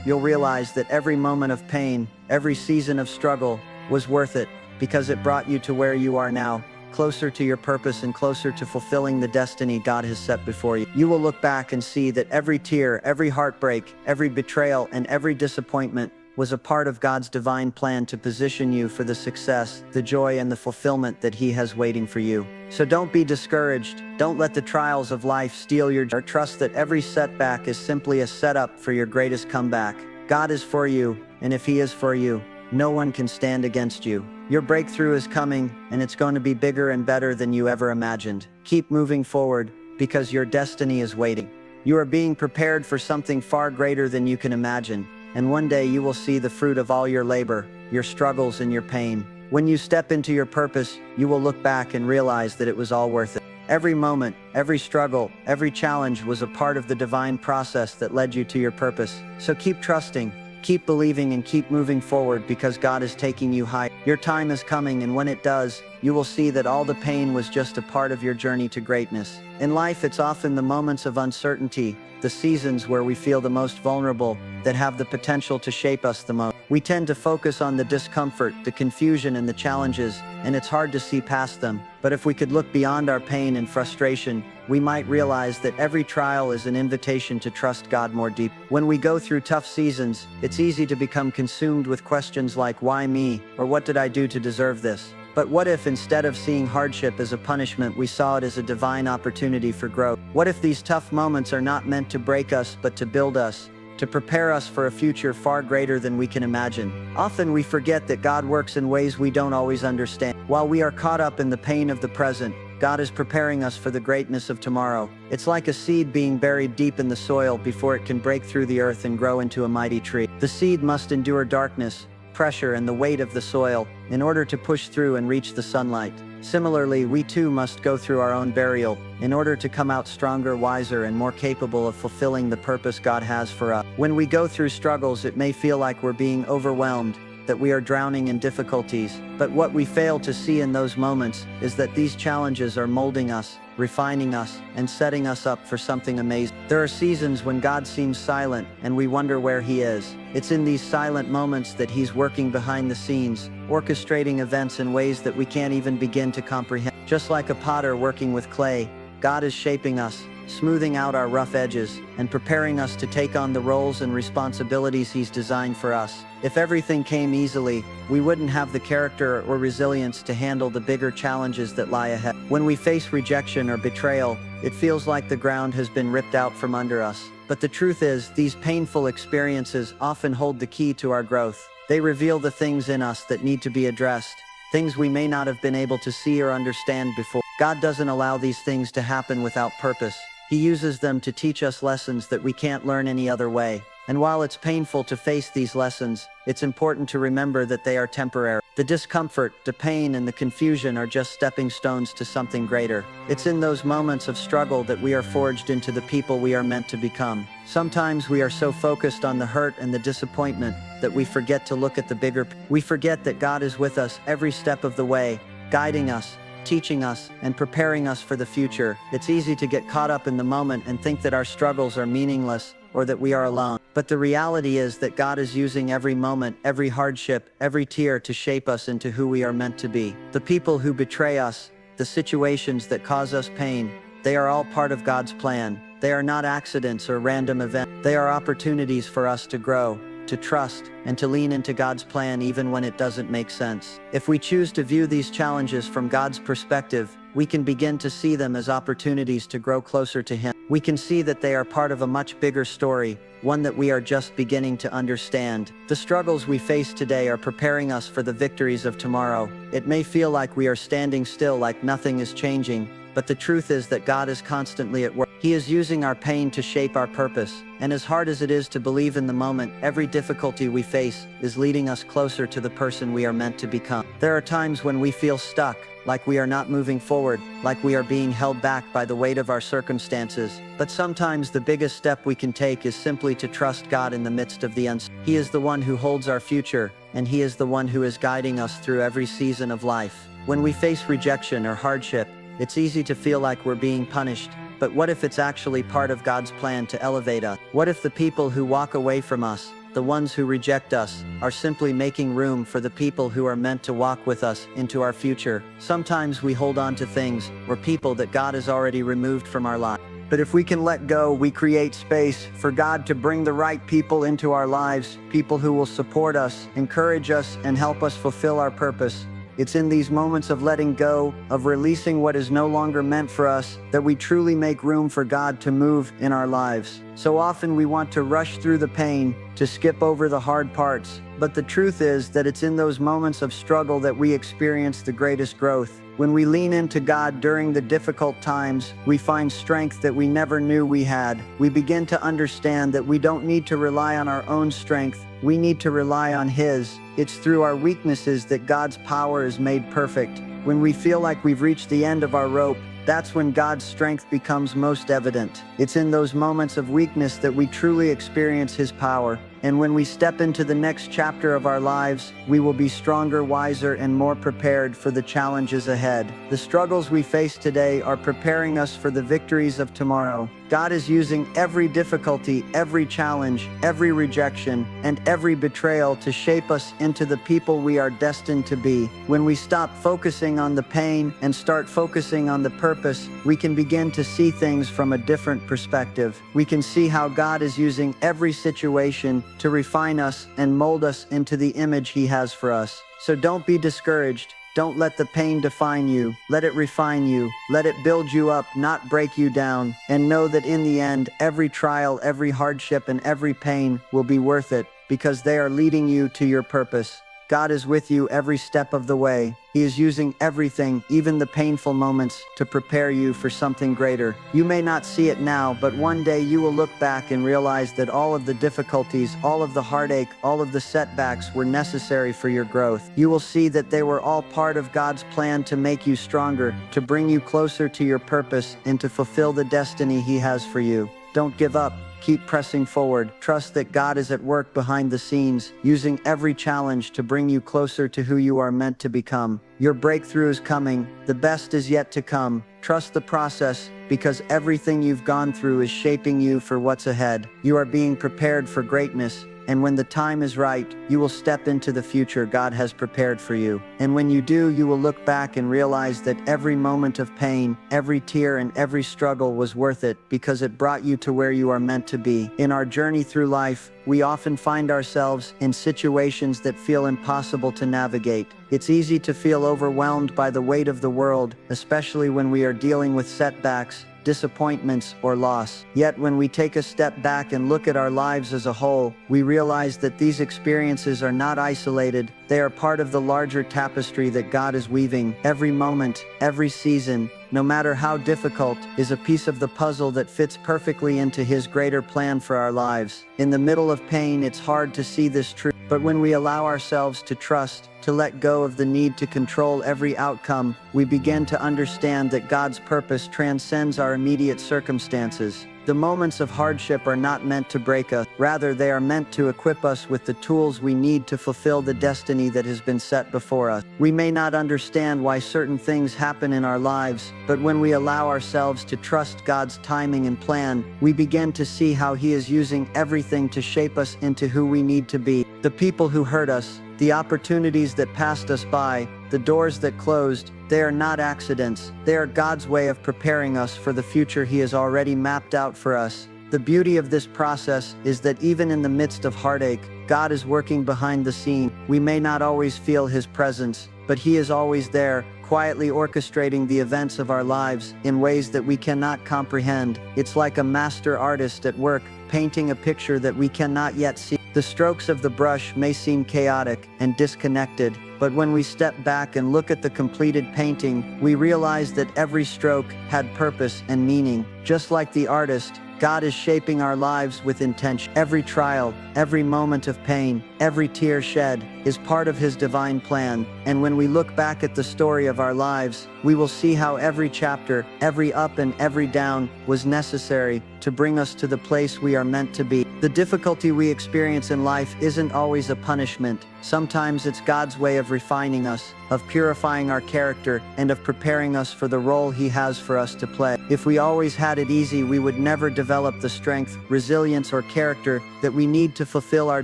Speaker 1: you'll realize that every moment of pain, every season of struggle was worth it, because it brought you to where you are now. closer to your purpose and closer to fulfilling the destiny God has set before you. You will look back and see that every tear, every heartbreak, every betrayal, and every disappointment was a part of God's divine plan to position you for the success, the joy, and the fulfillment that He has waiting for you. So don't be discouraged. Don't let the trials of life steal your joy. Trust that every setback is simply a setup for your greatest comeback. God is for you, and if He is for you, no one can stand against you. Your breakthrough is coming, and it's going to be bigger and better than you ever imagined. Keep moving forward, because your destiny is waiting. You are being prepared for something far greater than you can imagine. And one day you will see the fruit of all your labor, your struggles, and your pain. When you step into your purpose, you will look back and realize that it was all worth it. Every moment, every struggle, every challenge was a part of the divine process that led you to your purpose. So keep trusting, keep believing, and keep moving forward, because God is taking you high. Your time is coming, and when it does, you will see that all the pain was just a part of your journey to greatness. In life, it's often the moments of uncertainty, the seasons where we feel the most vulnerable, that have the potential to shape us the most. We tend to focus on the discomfort, the confusion, and the challenges, and it's hard to see past them. But if we could look beyond our pain and frustration, we might realize that every trial is an invitation to trust God more deeply. When we go through tough seasons, it's easy to become consumed with questions like, why me? Or what did I do to deserve this? But what if, instead of seeing hardship as a punishment, we saw it as a divine opportunity for growth? What if these tough moments are not meant to break us, but to build us, to prepare us for a future far greater than we can imagine? Often we forget that God works in ways we don't always understand. While we are caught up in the pain of the present, God is preparing us for the greatness of tomorrow. It's like a seed being buried deep in the soil before it can break through the earth and grow into a mighty tree. The seed must endure darkness, pressure, and the weight of the soil in order to push through and reach the sunlight. Similarly, we too must go through our own burial in order to come out stronger, wiser, and more capable of fulfilling the purpose God has for us. When we go through struggles, it may feel like we're being overwhelmed, that we are drowning in difficulties. But what we fail to see in those moments is that these challenges are molding us, refining us, and setting us up for something amazing. There are seasons when God seems silent and we wonder where He is. It's in these silent moments that He's working behind the scenes, orchestrating events in ways that we can't even begin to comprehend. Just like a potter working with clay, God is shaping us, smoothing out our rough edges, and preparing us to take on the roles and responsibilities He's designed for us. If everything came easily, we wouldn't have the character or resilience to handle the bigger challenges that lie ahead. When we face rejection or betrayal, it feels like the ground has been ripped out from under us. But the truth is, these painful experiences often hold the key to our growth. They reveal the things in us that need to be addressed, things we may not have been able to see or understand before. God doesn't allow these things to happen without purpose. He uses them to teach us lessons that we can't learn any other way. And while it's painful to face these lessons, it's important to remember that they are temporary. The discomfort, the pain, and the confusion are just stepping stones to something greater. It's in those moments of struggle that we are forged into the people we are meant to become. Sometimes we are so focused on the hurt and the disappointment that we forget to look at the bigger picture. We forget that God is with us every step of the way, guiding us, teaching us, and preparing us for the future. It's easy to get caught up in the moment and think that our struggles are meaningless or that we are alone. But the reality is that God is using every moment, every hardship, every tear to shape us into who we are meant to be. The people who betray us, the situations that cause us pain, they are all part of God's plan. They are not accidents or random events. They are opportunities for us to grow, to trust, and to lean into God's plan even when it doesn't make sense. If we choose to view these challenges from God's perspective, we can begin to see them as opportunities to grow closer to Him. We can see that they are part of a much bigger story, one that we are just beginning to understand. The struggles we face today are preparing us for the victories of tomorrow. It may feel like we are standing still, like nothing is changing, but the truth is that God is constantly at work. He is using our pain to shape our purpose. And as hard as it is to believe in the moment, every difficulty we face is leading us closer to the person we are meant to become. There are times when we feel stuck, like we are not moving forward, like we are being held back by the weight of our circumstances. But sometimes the biggest step we can take is simply to trust God in the midst of the uncertainty. He is the one who holds our future, and He is the one who is guiding us through every season of life. When we face rejection or hardship, it's easy to feel like we're being punished. But what if it's actually part of God's plan to elevate us? What if the people who walk away from us, The ones who reject us are simply making room for the people who are meant to walk with us into our future. Sometimes we hold on to things or people that God has already removed from our lives. But if we can let go, we create space for God to bring the right people into our lives, people who will support us, encourage us, and help us fulfill our purpose. It's in these moments of letting go, of releasing what is no longer meant for us, that we truly make room for God to move in our lives. So often we want to rush through the pain, to skip over the hard parts, but the truth is that it's in those moments of struggle that we experience the greatest growth. When we lean into God during the difficult times, we find strength that we never knew we had. We begin to understand that we don't need to rely on our own strength. We need to rely on His. It's through our weaknesses that God's power is made perfect. When we feel like we've reached the end of our rope, that's when God's strength becomes most evident. It's in those moments of weakness that we truly experience His power. And when we step into the next chapter of our lives, we will be stronger, wiser, and more prepared for the challenges ahead. The struggles we face today are preparing us for the victories of tomorrow. God is using every difficulty, every challenge, every rejection, and every betrayal to shape us into the people we are destined to be. When we stop focusing on the pain and start focusing on the purpose, we can begin to see things from a different perspective. We can see how God is using every situation to refine us and mold us into the image He has for us. So don't be discouraged. Don't let the pain define you. Let it refine you. Let it build you up, not break you down. And know that in the end, every trial, every hardship, and every pain will be worth it, because they are leading you to your purpose. God is with you every step of the way. He is using everything, even the painful moments, to prepare you for something greater. You may not see it now, but one day you will look back and realize that all of the difficulties, all of the heartache, all of the setbacks were necessary for your growth. You will see that they were all part of God's plan to make you stronger, to bring you closer to your purpose, and to fulfill the destiny He has for you. Don't give up. Keep pressing forward. Trust that God is at work behind the scenes, using every challenge to bring you closer to who you are meant to become. Your breakthrough is coming. The best is yet to come. Trust the process, because everything you've gone through is shaping you for what's ahead. You are being prepared for greatness. And when the time is right, you will step into the future God has prepared for you. And when you do, you will look back and realize that every moment of pain, every tear, and every struggle was worth it, because it brought you to where you are meant to be. In our journey through life, we often find ourselves in situations that feel impossible to navigate. It's easy to feel overwhelmed by the weight of the world, especially when we are dealing with setbacks, disappointments, or loss. Yet when we take a step back and look at our lives as a whole, we realize that these experiences are not isolated. They are part of the larger tapestry that God is weaving. Every moment, every season, no matter how difficult, is a piece of the puzzle that fits perfectly into His greater plan for our lives. In the middle of pain, it's hard to see this truth, but when we allow ourselves to trust, to let go of the need to control every outcome, we begin to understand that God's purpose transcends our immediate circumstances. The moments of hardship are not meant to break us. Rather, they are meant to equip us with the tools we need to fulfill the destiny that has been set before us. We may not understand why certain things happen in our lives, but when we allow ourselves to trust God's timing and plan, we begin to see how He is using everything to shape us into who we need to be. The people who hurt us, the opportunities that passed us by, the doors that closed, they are not accidents. They are God's way of preparing us for the future He has already mapped out for us. The beauty of this process is that even in the midst of heartache, God is working behind the scene. We may not always feel His presence, but He is always there, quietly orchestrating the events of our lives in ways that we cannot comprehend. It's like a master artist at work, painting a picture that we cannot yet see. The strokes of the brush may seem chaotic and disconnected, but when we step back and look at the completed painting, we realize that every stroke had purpose and meaning. Just like the artist, God is shaping our lives with intention. Every trial, every moment of pain, every tear shed is part of His divine plan. And when we look back at the story of our lives, we will see how every chapter, every up and every down was necessary, to bring us to the place we are meant to be. The difficulty we experience in life isn't always a punishment. Sometimes it's God's way of refining us, of purifying our character, and of preparing us for the role He has for us to play. If we always had it easy, we would never develop the strength, resilience, or character that we need to fulfill our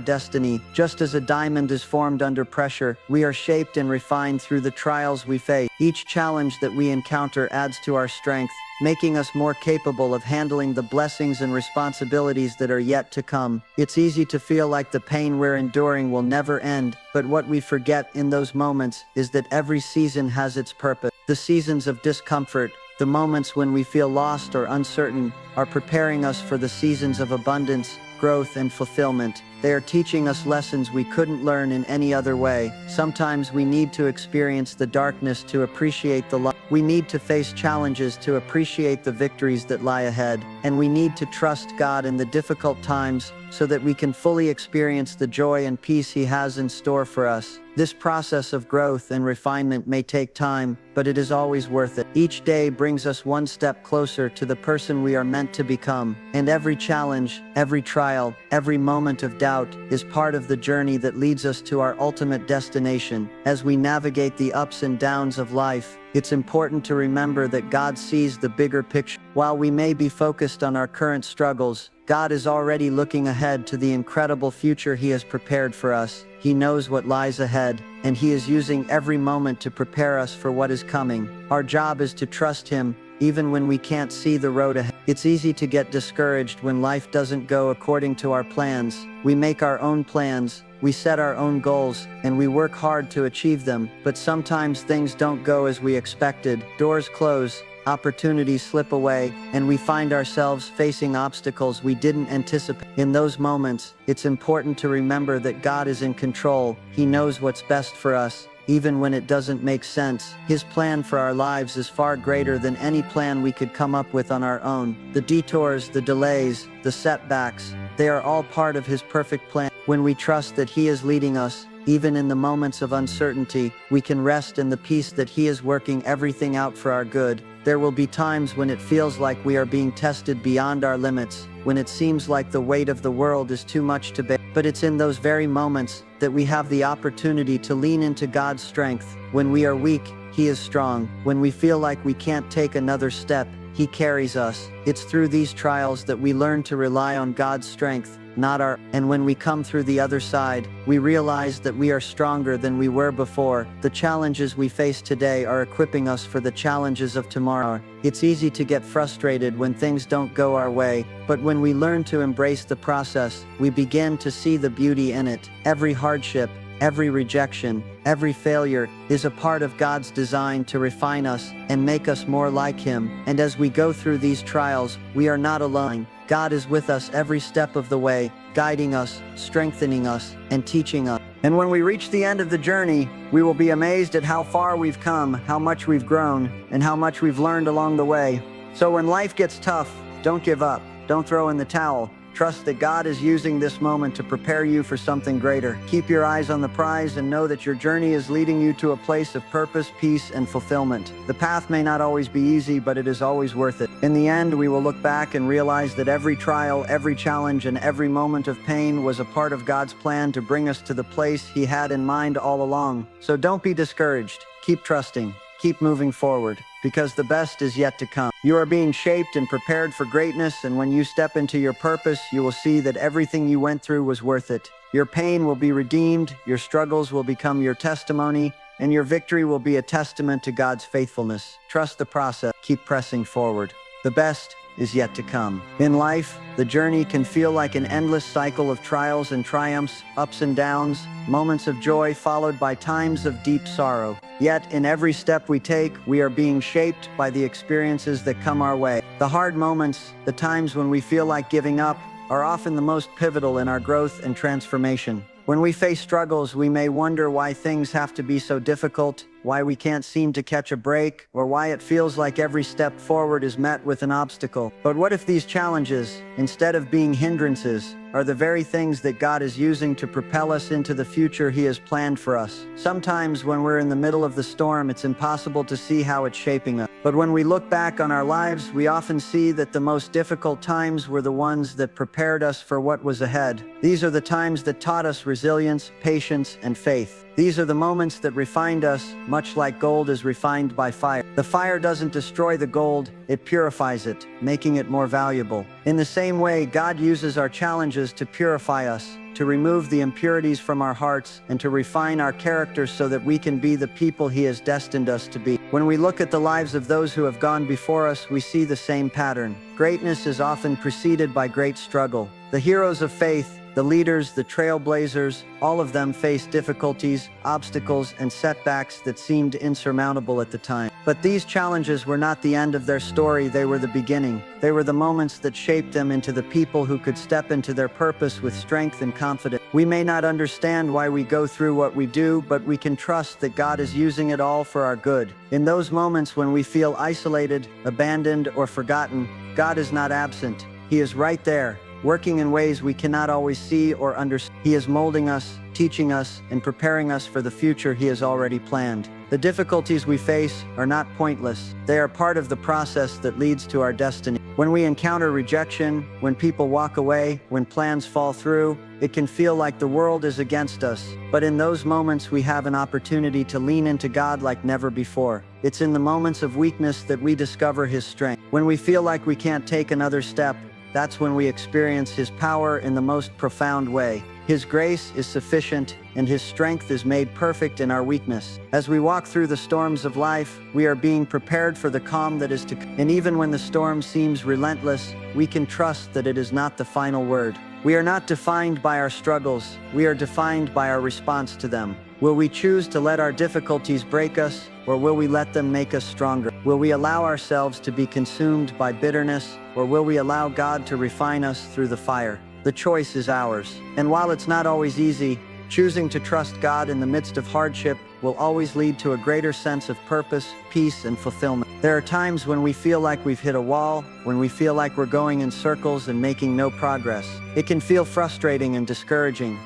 Speaker 1: destiny. Just as a diamond is formed under pressure, we are shaped and refined through the trials we face. Each challenge that we encounter adds to our strength, making us more capable of handling the blessings and responsibilities that are yet to come. It's easy to feel like the pain we're enduring will never end, but what we forget in those moments is that every season has its purpose. The seasons of discomfort, the moments when we feel lost or uncertain, are preparing us for the seasons of abundance, growth, and fulfillment. They are teaching us lessons we couldn't learn in any other way. Sometimes we need to experience the darkness to appreciate the light. We need to face challenges to appreciate the victories that lie ahead. And we need to trust God in the difficult times so that we can fully experience the joy and peace He has in store for us. This process of growth and refinement may take time, but it is always worth it. Each day brings us one step closer to the person we are meant to become. And every challenge, every trial, every moment of doubt is part of the journey that leads us to our ultimate destination. As we navigate the ups and downs of life, it's important to remember that God sees the bigger picture. While we may be focused on our current struggles, God is already looking ahead to the incredible future He has prepared for us. He knows what lies ahead, and He is using every moment to prepare us for what is coming. Our job is to trust Him, even when we can't see the road ahead. It's easy to get discouraged when life doesn't go according to our plans. We make our own plans, we set our own goals, and we work hard to achieve them. But sometimes things don't go as we expected. Doors close, opportunities slip away, and we find ourselves facing obstacles we didn't anticipate. In those moments, it's important to remember that God is in control. He knows what's best for us, even when it doesn't make sense. His plan for our lives is far greater than any plan we could come up with on our own. The detours, the delays, the setbacks, they are all part of His perfect plan. When we trust that He is leading us, even in the moments of uncertainty, we can rest in the peace that He is working everything out for our good. There will be times when it feels like we are being tested beyond our limits, when it seems like the weight of the world is too much to bear. But it's in those very moments that we have the opportunity to lean into God's strength. When we are weak, He is strong. When we feel like we can't take another step, He carries us. It's through these trials that we learn to rely on God's strength, not our. And when we come through the other side, we realize that we are stronger than we were before. The challenges we face today are equipping us for the challenges of tomorrow. It's easy to get frustrated when things don't go our way, but when we learn to embrace the process, we begin to see the beauty in it. Every hardship, every rejection, every failure is a part of God's design to refine us and make us more like Him. And as we go through these trials, we are not alone. God is with us every step of the way, guiding us, strengthening us, and teaching us. And when we reach the end of the journey, we will be amazed at how far we've come, how much we've grown, and how much we've learned along the way. So when life gets tough, don't give up. Don't throw in the towel. Trust that God is using this moment to prepare you for something greater. Keep your eyes on the prize and know that your journey is leading you to a place of purpose, peace, and fulfillment. The path may not always be easy, but it is always worth it. In the end, we will look back and realize that every trial, every challenge, and every moment of pain was a part of God's plan to bring us to the place He had in mind all along. So don't be discouraged. Keep trusting. Keep moving forward, because the best is yet to come. You are being shaped and prepared for greatness, and when you step into your purpose, you will see that everything you went through was worth it. Your pain will be redeemed, your struggles will become your testimony, and your victory will be a testament to God's faithfulness. Trust the process. Keep pressing forward. The best is yet to come. In life, the journey can feel like an endless cycle of trials and triumphs, ups and downs, moments of joy followed by times of deep sorrow. Yet, in every step we take, we are being shaped by the experiences that come our way. The hard moments, the times when we feel like giving up, are often the most pivotal in our growth and transformation. When we face struggles, we may wonder why things have to be so difficult, why we can't seem to catch a break, or why it feels like every step forward is met with an obstacle. But what if these challenges, instead of being hindrances, are the very things that God is using to propel us into the future He has planned for us. Sometimes when we're in the middle of the storm, it's impossible to see how it's shaping us. But when we look back on our lives, we often see that the most difficult times were the ones that prepared us for what was ahead. These are the times that taught us resilience, patience, and faith. These are the moments that refined us, much like gold is refined by fire. The fire doesn't destroy the gold, it purifies it, making it more valuable. In the same way, God uses our challenges to purify us, to remove the impurities from our hearts, and to refine our character so that we can be the people He has destined us to be. When we look at the lives of those who have gone before us, we see the same pattern. Greatness is often preceded by great struggle. The heroes of faith, the leaders, the trailblazers, all of them faced difficulties, obstacles, and setbacks that seemed insurmountable at the time. But these challenges were not the end of their story, they were the beginning. They were the moments that shaped them into the people who could step into their purpose with strength and confidence. We may not understand why we go through what we do, but we can trust that God is using it all for our good. In those moments when we feel isolated, abandoned, or forgotten, God is not absent. He is right there, working in ways we cannot always see or understand. He is molding us, teaching us, and preparing us for the future He has already planned. The difficulties we face are not pointless. They are part of the process that leads to our destiny. When we encounter rejection, when people walk away, when plans fall through, it can feel like the world is against us. But in those moments, we have an opportunity to lean into God like never before. It's in the moments of weakness that we discover His strength. When we feel like we can't take another step, that's when we experience His power in the most profound way. His grace is sufficient, and His strength is made perfect in our weakness. As we walk through the storms of life, we are being prepared for the calm that is to come. And even when the storm seems relentless, we can trust that it is not the final word. We are not defined by our struggles, we are defined by our response to them. Will we choose to let our difficulties break us, or will we let them make us stronger? Will we allow ourselves to be consumed by bitterness, or will we allow God to refine us through the fire? The choice is ours. And while it's not always easy, choosing to trust God in the midst of hardship will always lead to a greater sense of purpose, peace, and fulfillment. There are times when we feel like we've hit a wall, when we feel like we're going in circles and making no progress. It can feel frustrating and discouraging,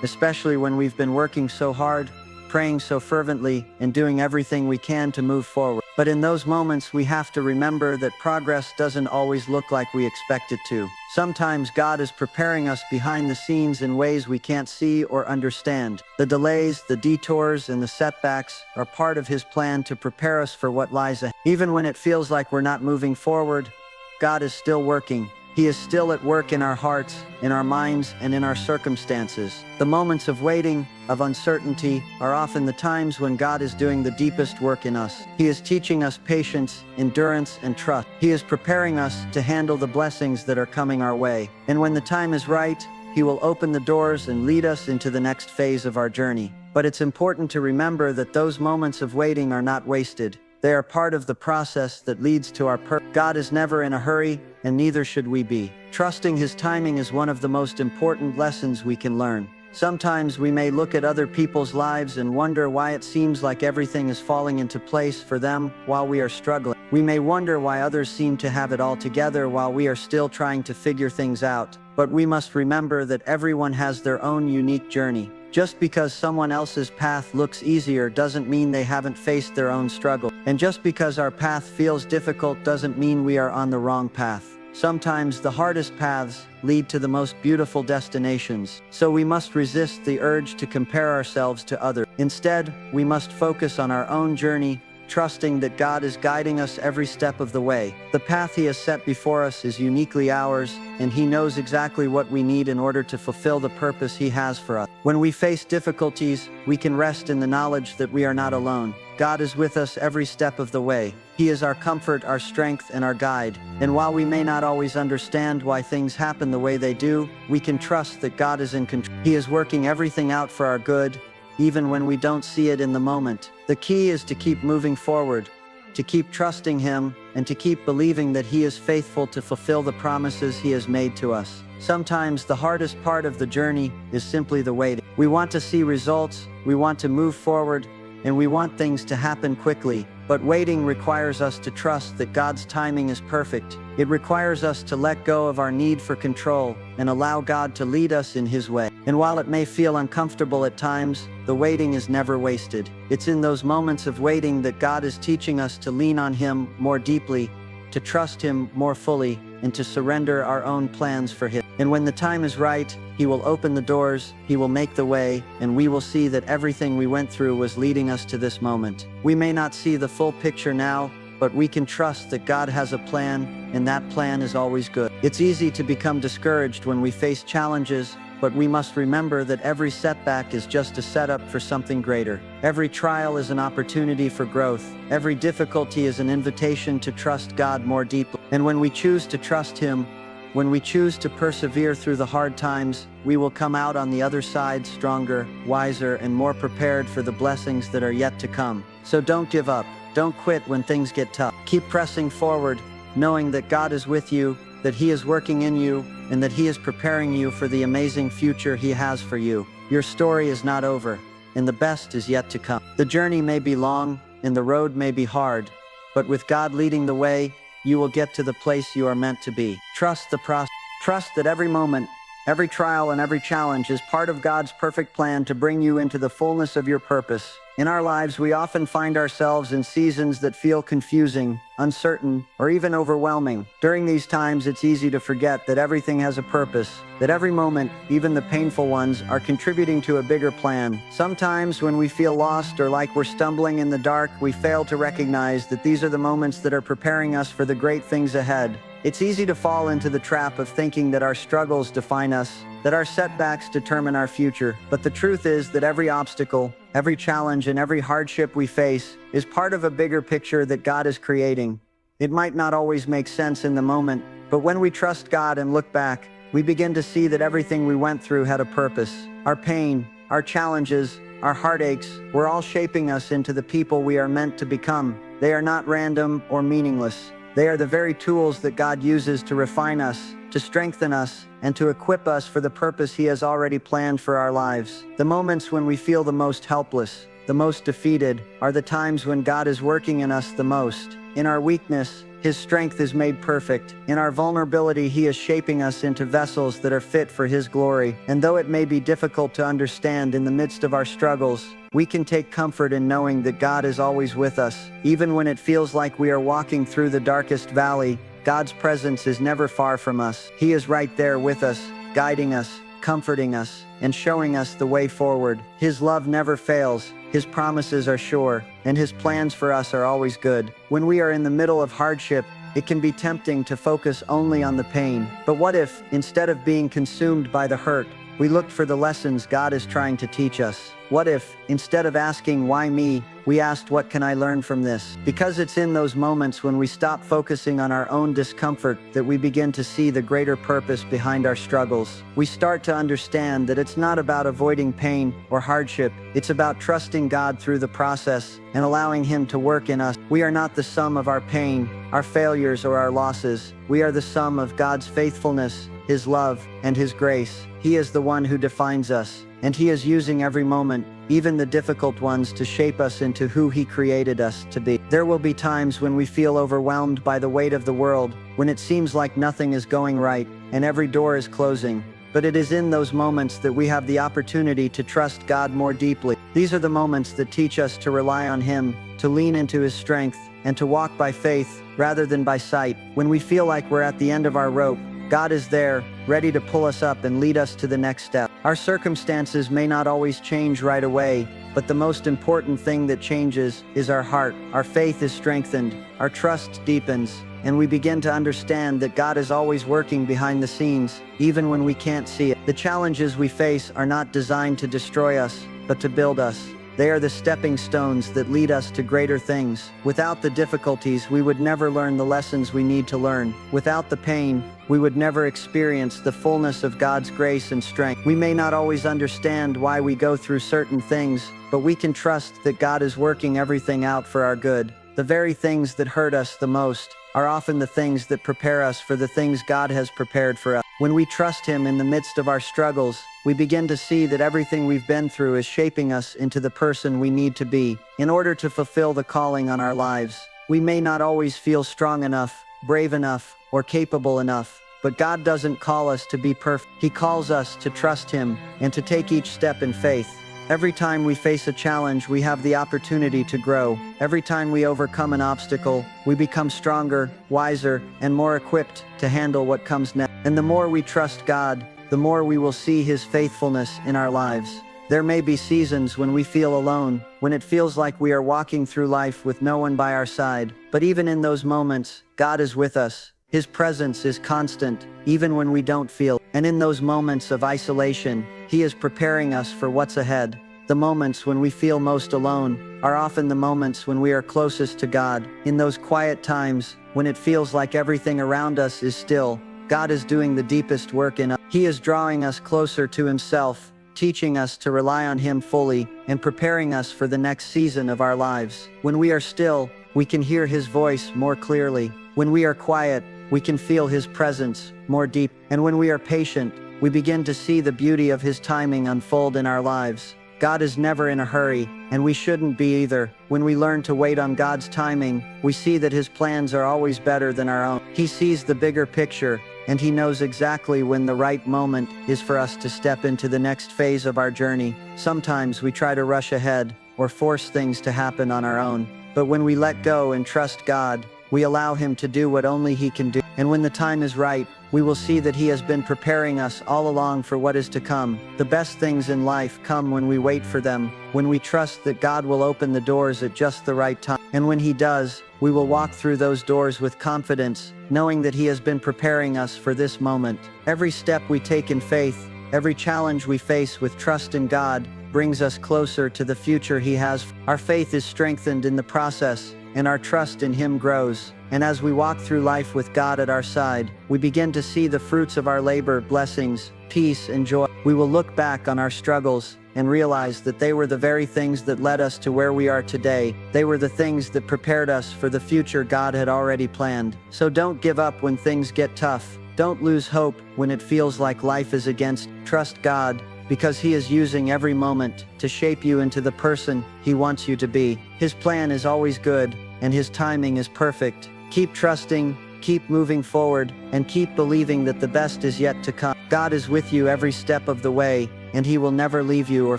Speaker 1: especially when we've been working so hard, praying so fervently, and doing everything we can to move forward. But in those moments, we have to remember that progress doesn't always look like we expect it to. Sometimes God is preparing us behind the scenes in ways we can't see or understand. The delays, the detours, and the setbacks are part of His plan to prepare us for what lies ahead. Even when it feels like we're not moving forward, God is still working. He is still at work in our hearts, in our minds, and in our circumstances. The moments of waiting, of uncertainty, are often the times when God is doing the deepest work in us. He is teaching us patience, endurance, and trust. He is preparing us to handle the blessings that are coming our way. And when the time is right, He will open the doors and lead us into the next phase of our journey. But it's important to remember that those moments of waiting are not wasted. They are part of the process that leads to our purpose. God is never in a hurry, and neither should we be. Trusting His timing is one of the most important lessons we can learn. Sometimes we may look at other people's lives and wonder why it seems like everything is falling into place for them while we are struggling. We may wonder why others seem to have it all together while we are still trying to figure things out. But we must remember that everyone has their own unique journey. Just because someone else's path looks easier doesn't mean they haven't faced their own struggle. And just because our path feels difficult doesn't mean we are on the wrong path. Sometimes the hardest paths lead to the most beautiful destinations. So we must resist the urge to compare ourselves to others. Instead, we must focus on our own journey, trusting that God is guiding us every step of the way. The path He has set before us is uniquely ours, and He knows exactly what we need in order to fulfill the purpose He has for us. When we face difficulties, we can rest in the knowledge that we are not alone. God is with us every step of the way. He is our comfort, our strength, and our guide. And while we may not always understand why things happen the way they do, we can trust that God is in control. He is working everything out for our good, even when we don't see it in the moment. The key is to keep moving forward, to keep trusting Him, and to keep believing that He is faithful to fulfill the promises He has made to us. Sometimes the hardest part of the journey is simply the waiting. We want to see results, we want to move forward, and we want things to happen quickly. But waiting requires us to trust that God's timing is perfect. It requires us to let go of our need for control and allow God to lead us in His way. And while it may feel uncomfortable at times, the waiting is never wasted. It's in those moments of waiting that God is teaching us to lean on Him more deeply, to trust Him more fully, and to surrender our own plans for Him. And when the time is right, He will open the doors, He will make the way, and we will see that everything we went through was leading us to this moment. We may not see the full picture now, but we can trust that God has a plan, and that plan is always good. It's easy to become discouraged when we face challenges, but we must remember that every setback is just a setup for something greater. Every trial is an opportunity for growth. Every difficulty is an invitation to trust God more deeply. And when we choose to trust Him, when we choose to persevere through the hard times, we will come out on the other side stronger, wiser, and more prepared for the blessings that are yet to come. So don't give up. Don't quit when things get tough. Keep pressing forward, knowing that God is with you, that He is working in you, and that He is preparing you for the amazing future He has for you. Your story is not over, and the best is yet to come. The journey may be long, and the road may be hard, but with God leading the way, you will get to the place you are meant to be. Trust the process. Trust that every moment, every trial, and every challenge is part of God's perfect plan to bring you into the fullness of your purpose. In our lives, we often find ourselves in seasons that feel confusing, uncertain, or even overwhelming. During these times, it's easy to forget that everything has a purpose, that every moment, even the painful ones, are contributing to a bigger plan. Sometimes when we feel lost or like we're stumbling in the dark, we fail to recognize that these are the moments that are preparing us for the great things ahead. It's easy to fall into the trap of thinking that our struggles define us, that our setbacks determine our future. But the truth is that every obstacle, every challenge, and every hardship we face is part of a bigger picture that God is creating. It might not always make sense in the moment, but when we trust God and look back, we begin to see that everything we went through had a purpose. Our pain, our challenges, our heartaches were all shaping us into the people we are meant to become. They are not random or meaningless. They are the very tools that God uses to refine us, to strengthen us, and to equip us for the purpose He has already planned for our lives. The moments when we feel the most helpless, the most defeated, are the times when God is working in us the most. In our weakness, His strength is made perfect. In our vulnerability, He is shaping us into vessels that are fit for His glory. And though it may be difficult to understand in the midst of our struggles, we can take comfort in knowing that God is always with us. Even when it feels like we are walking through the darkest valley, God's presence is never far from us. He is right there with us, guiding us, comforting us, and showing us the way forward. His love never fails, His promises are sure, and His plans for us are always good. When we are in the middle of hardship, it can be tempting to focus only on the pain. But what if, instead of being consumed by the hurt, we looked for the lessons God is trying to teach us? What if, instead of asking, "Why me?" we asked, "What can I learn from this?" Because it's in those moments when we stop focusing on our own discomfort that we begin to see the greater purpose behind our struggles. We start to understand that it's not about avoiding pain or hardship. It's about trusting God through the process and allowing Him to work in us. We are not the sum of our pain, our failures, or our losses. We are the sum of God's faithfulness, His love, and His grace. He is the one who defines us, and He is using every moment, even the difficult ones, to shape us into who He created us to be. There will be times when we feel overwhelmed by the weight of the world, when it seems like nothing is going right, and every door is closing. But it is in those moments that we have the opportunity to trust God more deeply. These are the moments that teach us to rely on Him, to lean into His strength, and to walk by faith rather than by sight. When we feel like we're at the end of our rope, God is there, ready to pull us up and lead us to the next step. Our circumstances may not always change right away, but the most important thing that changes is our heart. Our faith is strengthened, our trust deepens, and we begin to understand that God is always working behind the scenes, even when we can't see it. The challenges we face are not designed to destroy us, but to build us. They are the stepping stones that lead us to greater things. Without the difficulties, we would never learn the lessons we need to learn. Without the pain, we would never experience the fullness of God's grace and strength. We may not always understand why we go through certain things, but we can trust that God is working everything out for our good. The very things that hurt us the most are often the things that prepare us for the things God has prepared for us. When we trust Him in the midst of our struggles, we begin to see that everything we've been through is shaping us into the person we need to be. In order to fulfill the calling on our lives, we may not always feel strong enough, brave enough, or capable enough, But God doesn't call us to be perfect. He calls us to trust Him and to take each step in faith. Every time we face a challenge, we have the opportunity to grow. Every time we overcome an obstacle, we become stronger, wiser, and more equipped to handle what comes next. And the more we trust God, the more we will see His faithfulness in our lives. There may be seasons when we feel alone, when it feels like we are walking through life with no one by our side. But even in those moments, God is with us. His presence is constant, even when we don't feel. And in those moments of isolation, He is preparing us for what's ahead. The moments when we feel most alone are often the moments when we are closest to God. In those quiet times, when it feels like everything around us is still, God is doing the deepest work in us. He is drawing us closer to Himself, teaching us to rely on Him fully, and preparing us for the next season of our lives. When we are still, we can hear His voice more clearly. When we are quiet, we can feel His presence more deep. And when we are patient, we begin to see the beauty of His timing unfold in our lives. God is never in a hurry, and we shouldn't be either. When we learn to wait on God's timing, we see that His plans are always better than our own. He sees the bigger picture, and He knows exactly when the right moment is for us to step into the next phase of our journey. Sometimes we try to rush ahead or force things to happen on our own. But when we let go and trust God, we allow Him to do what only He can do. And when the time is right, we will see that He has been preparing us all along for what is to come. The best things in life come when we wait for them, when we trust that God will open the doors at just the right time. And when He does, we will walk through those doors with confidence, knowing that He has been preparing us for this moment. Every step we take in faith, every challenge we face with trust in God, brings us closer to the future He has. Our faith is strengthened in the process, and our trust in Him grows. And as we walk through life with God at our side, we begin to see the fruits of our labor, blessings, peace, and joy. We will look back on our struggles and realize that they were the very things that led us to where we are today. They were the things that prepared us for the future God had already planned. So don't give up when things get tough. Don't lose hope when it feels like life is against. Trust God, because He is using every moment to shape you into the person He wants you to be. His plan is always good, and His timing is perfect. Keep trusting, keep moving forward, and keep believing that the best is yet to come. God is with you every step of the way, and He will never leave you or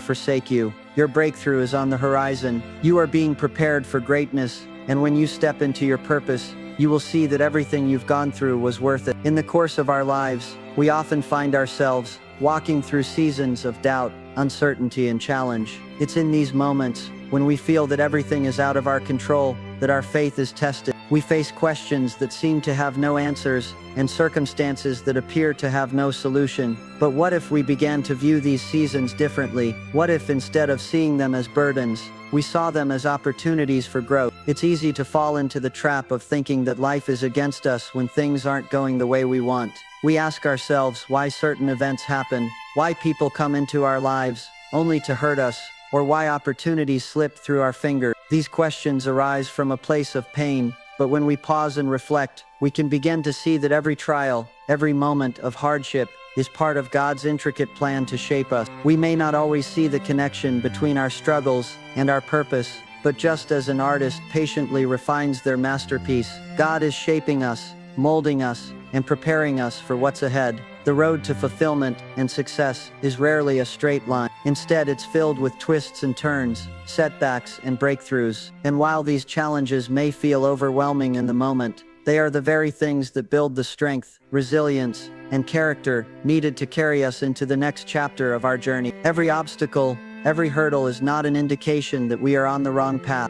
Speaker 1: forsake you. Your breakthrough is on the horizon. You are being prepared for greatness, and when you step into your purpose, you will see that everything you've gone through was worth it. In the course of our lives, we often find ourselves walking through seasons of doubt, uncertainty, and challenge. It's in these moments, when we feel that everything is out of our control, that our faith is tested. We face questions that seem to have no answers, and circumstances that appear to have no solution. But what if we began to view these seasons differently? What if instead of seeing them as burdens, we saw them as opportunities for growth? It's easy to fall into the trap of thinking that life is against us when things aren't going the way we want. We ask ourselves why certain events happen, why people come into our lives only to hurt us, or why opportunities slip through our fingers. These questions arise from a place of pain, but when we pause and reflect, we can begin to see that every trial, every moment of hardship, is part of God's intricate plan to shape us. We may not always see the connection between our struggles and our purpose, but just as an artist patiently refines their masterpiece, God is shaping us, molding us, and preparing us for what's ahead. The road to fulfillment and success is rarely a straight line. Instead, it's filled with twists and turns, setbacks and breakthroughs. And while these challenges may feel overwhelming in the moment, they are the very things that build the strength, resilience, and character needed to carry us into the next chapter of our journey. Every obstacle, every hurdle is not an indication that we are on the wrong path.